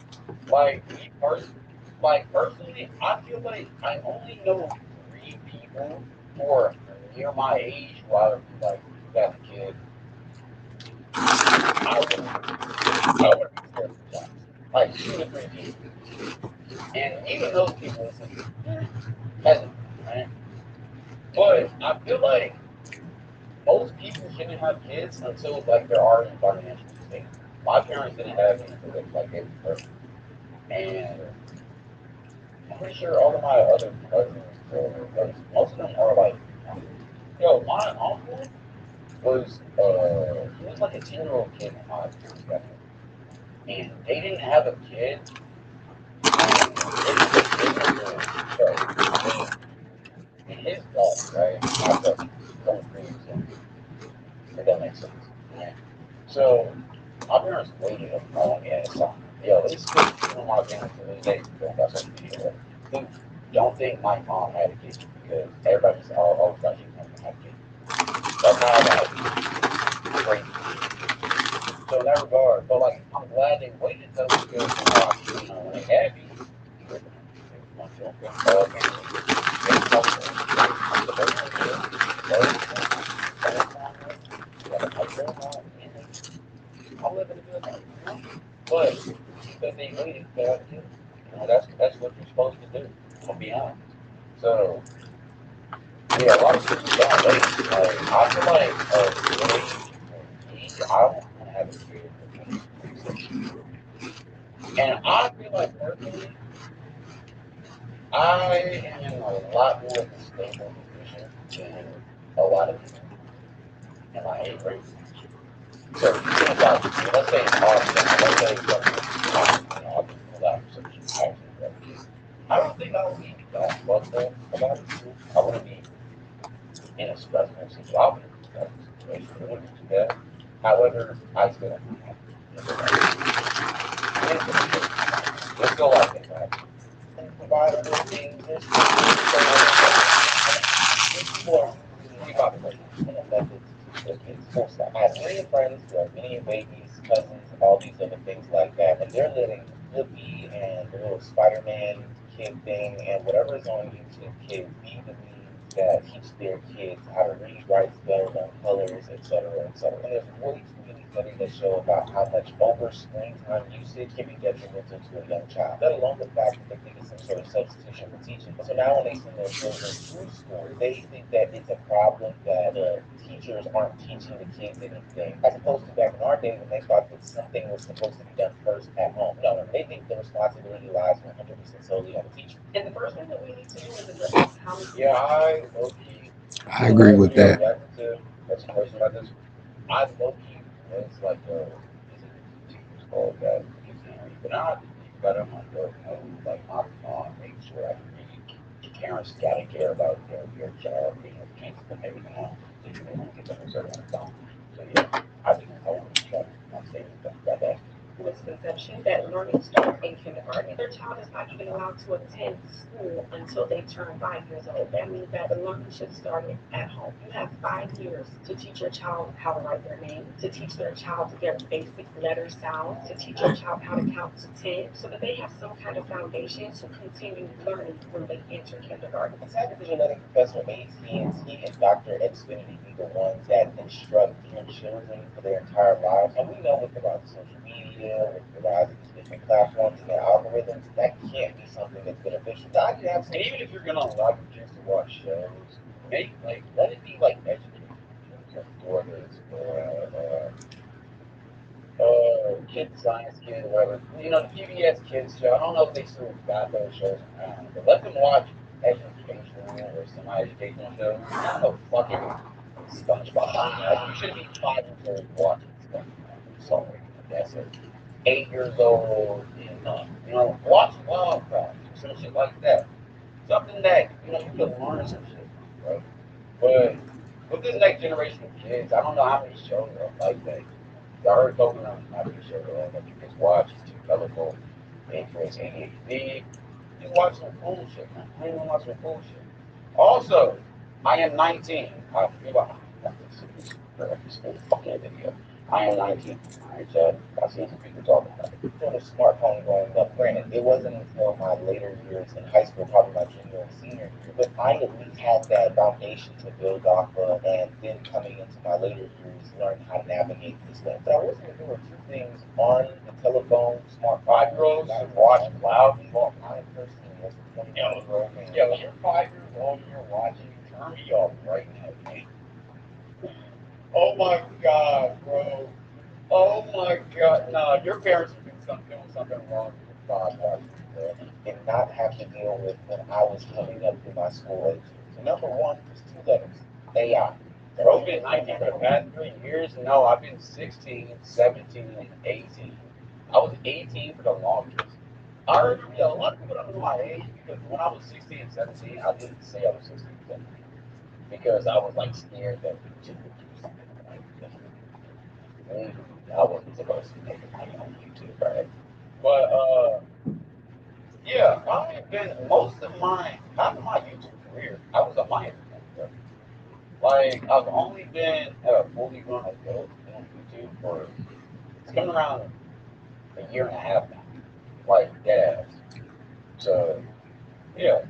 Personally, I feel like I only know 3 people who are near my age who I would be like, you got a kid. I would be scared for jobs. Like 2 to 3 people. And even those people listen hesitant, right? But I feel like most people shouldn't have kids until like they're already in financial state. My parents didn't have me until they like they were perfect. And I'm pretty sure all of my other cousins or most of them are like yo, my uncle was he was like a 10-year-old kid in my parents' family. And they didn't have a kid. And his dog, right? My brother, don't crazy. If that makes sense. Yeah. So my parents waited a long ass time. Yo, it's still people in my family to this day who don't got social media. Who don't think my mom had a kid because everybody's all thought she was gonna have a kid. That's how I got crazy. So in that regard, but like I'm glad they waited though because when they had me, it was my I'm living a good life, you know? But because they waited to have kids, that's what you're supposed to do. I'm gonna be honest. So yeah, a lot of people don't wait. Like I feel like I want to have a kid. And I feel like personally, I am in a lot more of a stable position than a lot of people in my age range. So you think about, let's say let's say I'll be pulled out for such I don't think I would be that fucked up about it. I wouldn't be in a stressful situation. I wouldn't be in a stressful situation. I wouldn't do that. However, I still don't have let's go like this, right? Provide other things. There's people are repopulating and methods to kids full stop. I have plenty of friends who have many babies, cousins, all these other things like that, and they're letting Flippy and the little Spider-Man kid thing and whatever is on YouTube Kids be the means that teach their kids how to read, write, spell, learn colors, etc., etc. And there's way too many studies that show about how much over screen time usage can be detrimental to a young child, let alone the fact that they think it's some sort of substitution for teaching. So now when they send their children through school, they think that it's a problem that the teachers aren't teaching the kids anything, as opposed to back in our day when they thought that something was supposed to be done first at home. No, no, they think the responsibility lies 100% solely on the teacher. And the first thing that we need to do is address how Yeah, I low key. I agree with Video that. reacted to a situation about this. I low key was like is it teachers called that dictionary, but I have to be better myself. Like my mom makes sure I can read. Parents gotta care about their child being a chance to maybe not so you don't get them a certain amount. So yeah, I think I want to try my savings about that. misconception that learning starts in kindergarten. Their child is not even allowed to attend school until they turn 5 years old. That means that the learning should start at home. You have 5 years to teach your child how to write their name, to teach their child their basic letter sounds, to teach your child how to count to 10, so that they have some kind of foundation to continue learning when they enter kindergarten. It's sad that you're letting Professor AT&T and Dr. Xfinity be the ones that instruct your children for their entire lives. And we know with the rise of social media, with the rise of these different platforms and their algorithms, that can't be something that's beneficial. So I can have some, and even if you're gonna allow your kids to watch shows, make like let it be like educational. Whether it's Kid Science Kid or whatever. You know, the PBS Kids show, I don't know if they still got those shows around, but let them watch educational or semi-educational shows. Not no fucking SpongeBob. Like, you shouldn't be 5 years old watching SpongeBob. Sorry, that's it. 8 years old, you know, watch Wildcraft, some shit like that. Something that, you can learn some shit from, right? But with this next generation of kids, I don't know how many shows are like that. I heard talking about how many shows that you just watch. It's too colorful. It creates ADHD. Just watch some cool shit, man. I ain't gonna watch some cool shit. Also, I am 19. I feel like this fucking video. I am 19. Alright, so I seen some people talking about it. On a smartphone growing up, granted, it wasn't until my later years in high school, probably my junior and senior year, but I at least had that foundation to build off of, and then coming into my later years, learn how to navigate this thing. But I was there were two things on the telephone, smart 5 year olds should watch Cloud Talk. I personally was a 21-year-old man. Yeah, when you're 5 years old and you're watching, turn me off right now, man. Oh my God, bro. Oh my God. No, your parents are doing something wrong with your podcast, bro. Did not have to deal with when I was coming up through my school age. So number one was two letters. AI. Bro, been 19 for the past 3 years? No, I've been 16, 17, and 18. I was 18 for the longest. I remember, a lot of people don't know my age because when I was 16 and 17, I didn't say I was 16 and 17 because I was like scared that YouTube would do something like this. I wasn't supposed to be making money on YouTube, right? But yeah, I've been most of my half of my YouTube career, I was a minor. Like I've only been a fully grown adult on YouTube for it's coming around a year and a half now. Like dead ass. So yeah,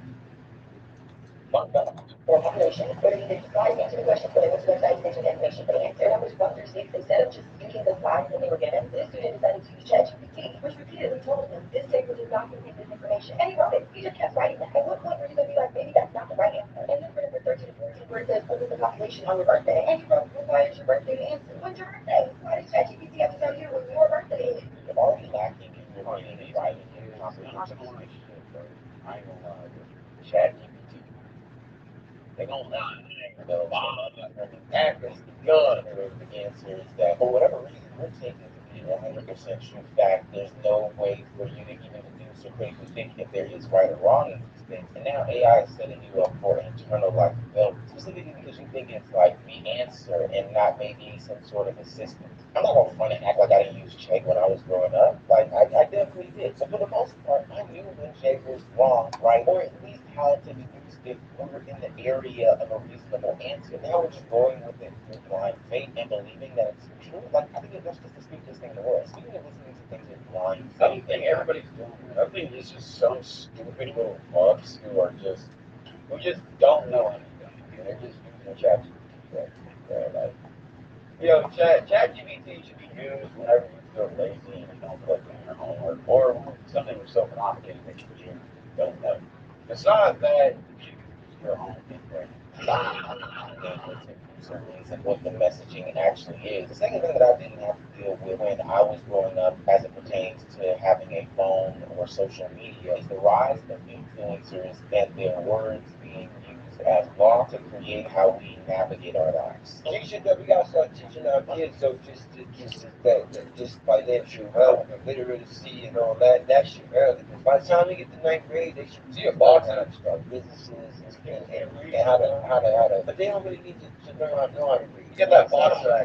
fun fact. Or population, whether you did decide to answer the question, whether which website entered information for the answer, numbers 1 through 6, instead of just speaking the slides that they were given, this student decided to use ChatGPT, which repeatedly told him this paper does not contain this information. And he wrote it. He just kept writing that. At what point were you going to be like, maybe that's not the right answer? And then for number 13 and 14, where it says, what is the population on your birthday? And he wrote, requires your birthday to answer. When's your birthday? Why does ChatGPT have to tell you when your birthday is? You're already lacking in your reading, writing, and comprehension. I ain't gonna lie. ChatGPT. They don't lie. The accuracy good for the answers that, for whatever reason, we're taking to be 100% true fact. There's no way for you to even deduce or critically think if there is right or wrong in these things. And now AI is setting you up for internal life failure, specifically because you think it's like the answer and not maybe some sort of assistant. I'm not gonna front and act like I didn't use Jake when I was growing up. Like I definitely did. So for the most part, I knew when Jake was wrong, right, or at least how to deduce if we were in the area of a reasonable answer. Now we're just going with it through blind faith and believing that it's true. Like I think that's just the stupidest thing in the world. Speaking of listening to things with blind I faith, don't think everybody's doing it. I think it's just some stupid little fucks who just don't know anything. And they're just using ChatGPT. Like, ChatGPT should be used whenever you feel lazy and you don't feel like doing your homework, or when something was so complicated that you genuinely don't know. Besides that, you should use your own intellect. and what the messaging actually is. The second thing that I didn't have to deal with when I was growing up as it pertains to having a phone or social media is the rise of influencers and their words being used as law to create how we navigate our lives. Teaching that we gotta start teaching our kids, so just financial health and literacy and all that, that shit early. Because by the time they get to ninth grade, they should see a box how to start businesses and how to. But they don't really need to learn how to know how to read. Get that box that I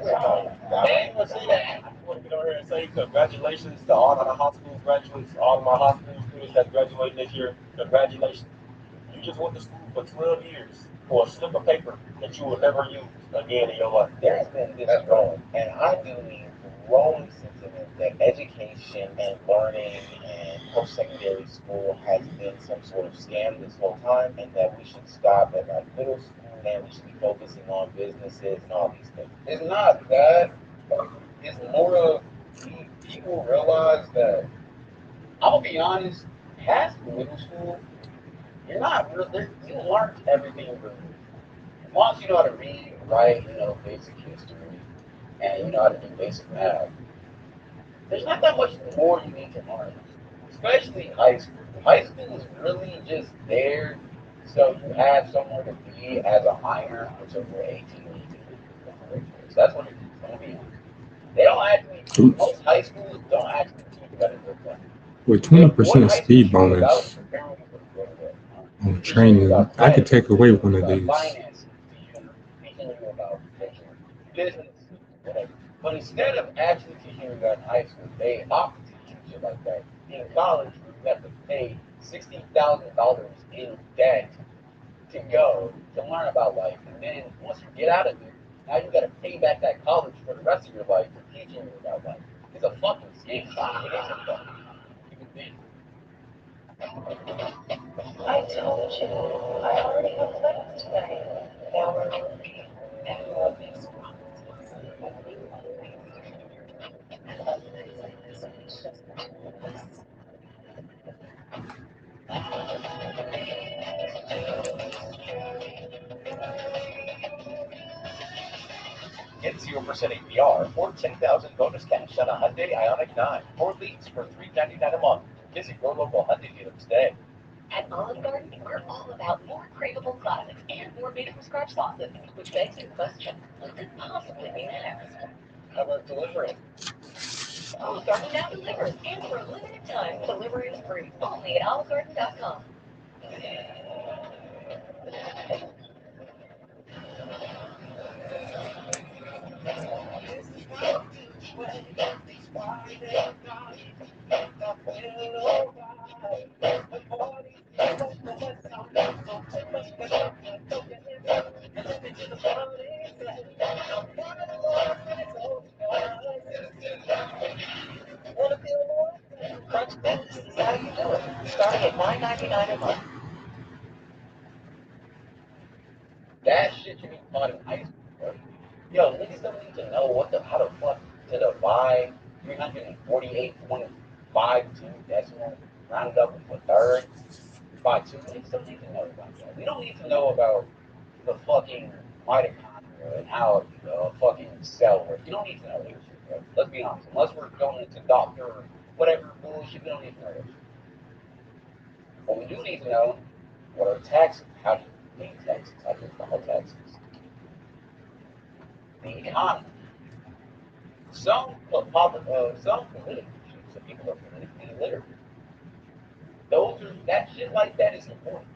ain't gonna say that. I just want to get over here and say congratulations to all of the high school graduates, all of my high school students that graduated this year. Congratulations. You just went to school for 12 years for a slip of paper that you will never use again in your life. There has been this growing, and I believe growing sentiment that education and learning and post-secondary school has been some sort of scam this whole time, and that we should stop at like middle school and we should be focusing on businesses and all these things. It's not that. It's more of people realize that. I'm gonna be honest. Past middle school, you're not really. You learned everything really. As long as you know how to read, write, you know basic history, and you know how to do basic math, there's not that much more you need to learn. Especially high school. High school is really just there so you have somewhere to be as a minor until you're 18 and you can leave your curriculums. That's what it is. I'm gonna be honest. They don't actually. Oops. Most high schools don't actually teach you how to live life. With What 20% high school speed should be about is bonus preparing you for the real world. on Teaching you training, about I could credit, take away teaching you one of about these. finances, teaching you about potential business, whatever. But instead of actually teaching you that in high school, they opt to teach you shit like that in college, where you have to pay $60,000 in debt to go to learn about life, and then once you get out of it, now you got to pay back that college for the rest of your life for teaching you about life. It's a fucking scam. It is a fucking stupid thing. I told you, I already have plans tonight. Now we're looking at what makes promises. Get 0% APR or 10,000 bonus cash on a Hyundai Ioniq 9 or lease for $399 a month. Visit your local Hyundai dealer today. At Olive Garden, we're all about more craveable classics and more made-from-scratch sauces, which begs the question, what could possibly be next? How about delivery? Olive Garden now delivers, and for a limited time, delivery is free, only at olivegarden.com. Crunch This is how you do it, starting at $9.99 a month. That shit should be taught in high school, bro. Yo, niggas don't need to know how the fuck to divide 348.52 decimals rounded up to a third by two. Niggas don't need to know about that. We don't need to know about the fucking mitochondria and how a fucking cell works. You don't need to know that shit, bro. Let's be honest. Unless we're going to doctor or whatever bullshit, we don't need to know that shit. What we do need to know what are taxes, how do you pay taxes, how do you file taxes, the economy. Some political issues, some people are politically illiterate. That shit like that is important.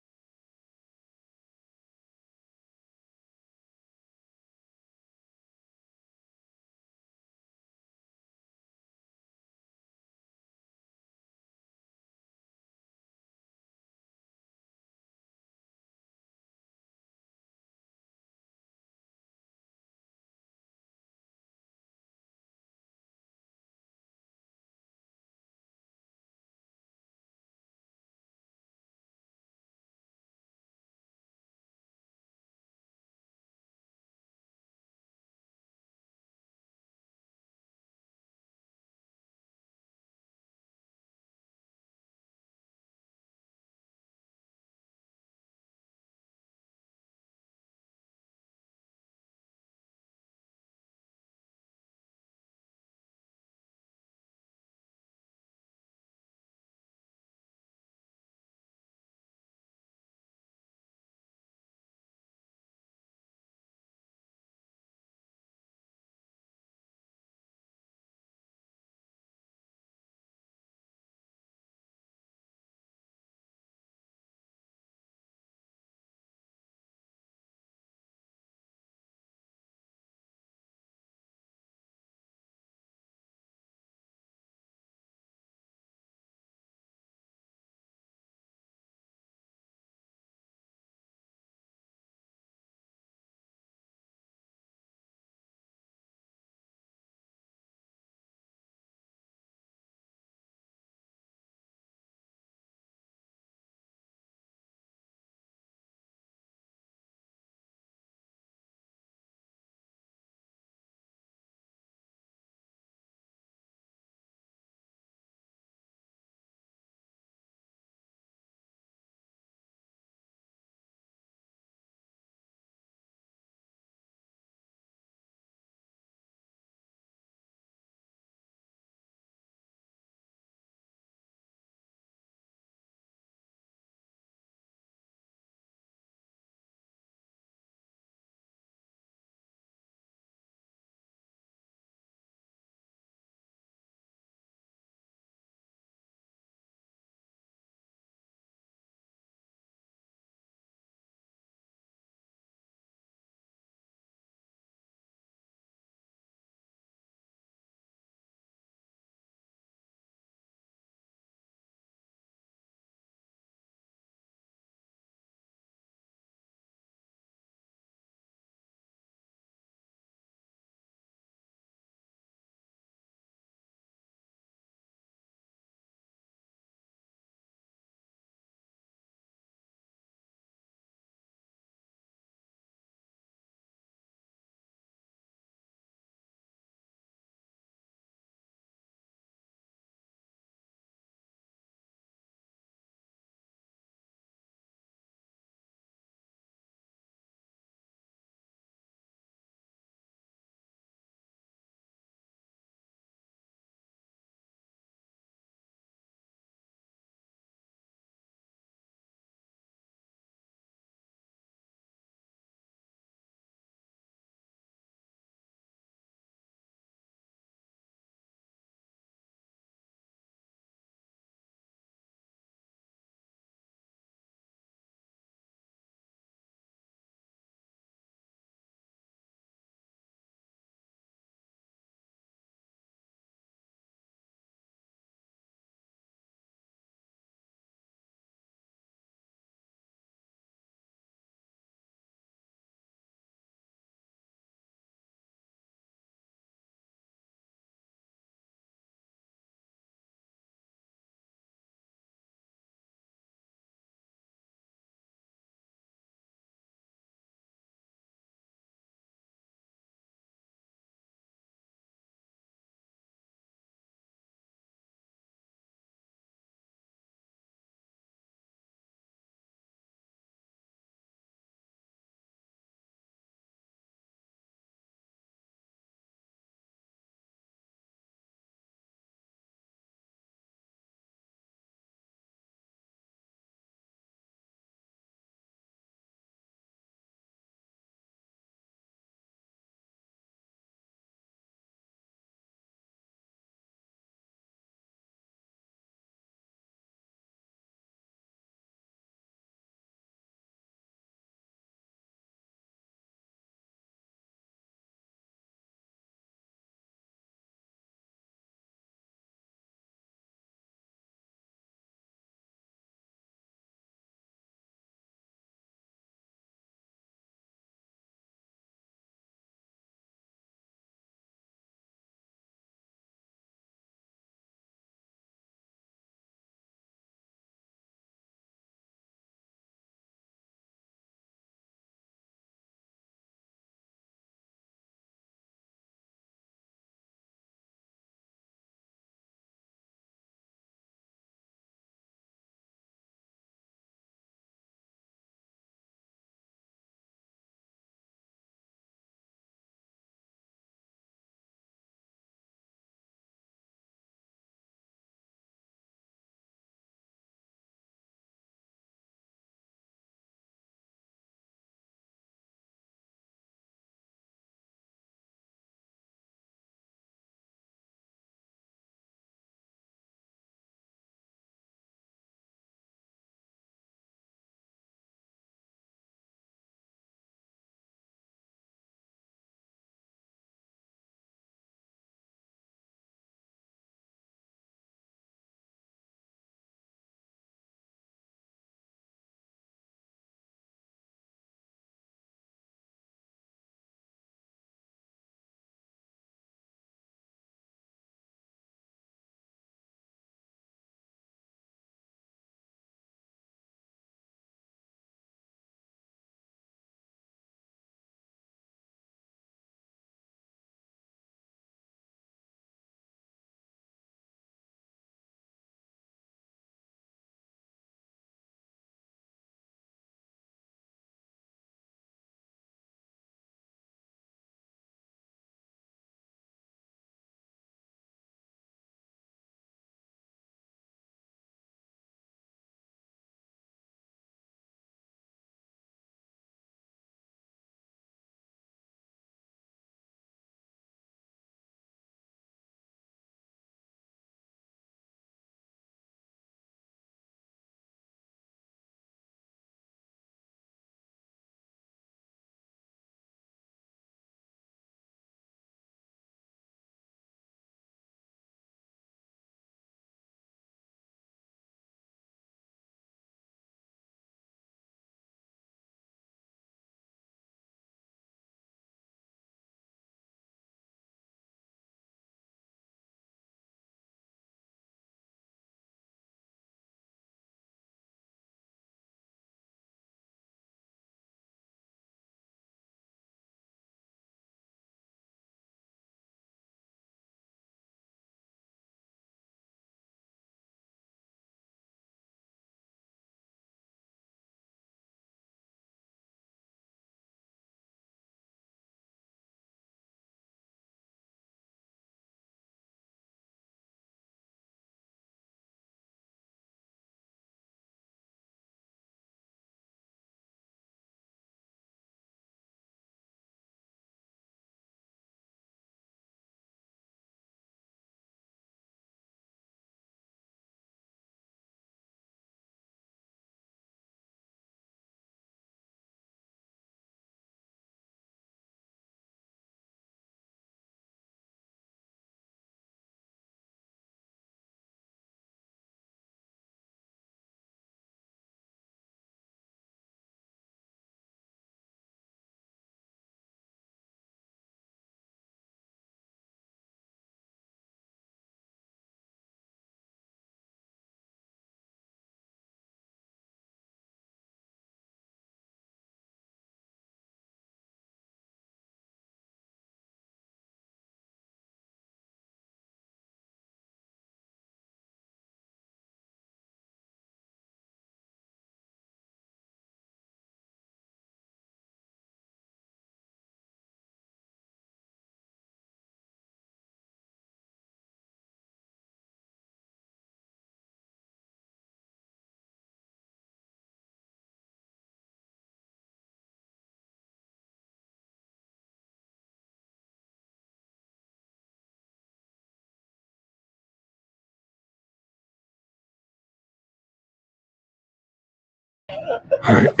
Alright,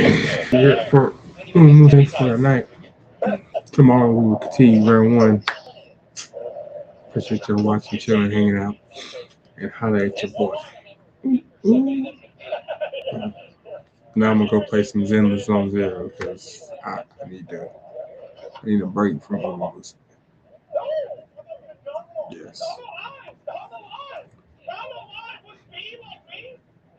here for Umamasume for the night. Tomorrow we will continue round one. Appreciate y'all watching, chilling, hanging out, and holler at your boy. Ooh. Now I'm gonna go play some Zenless Zone Zero because I need a break from all of this. Yes.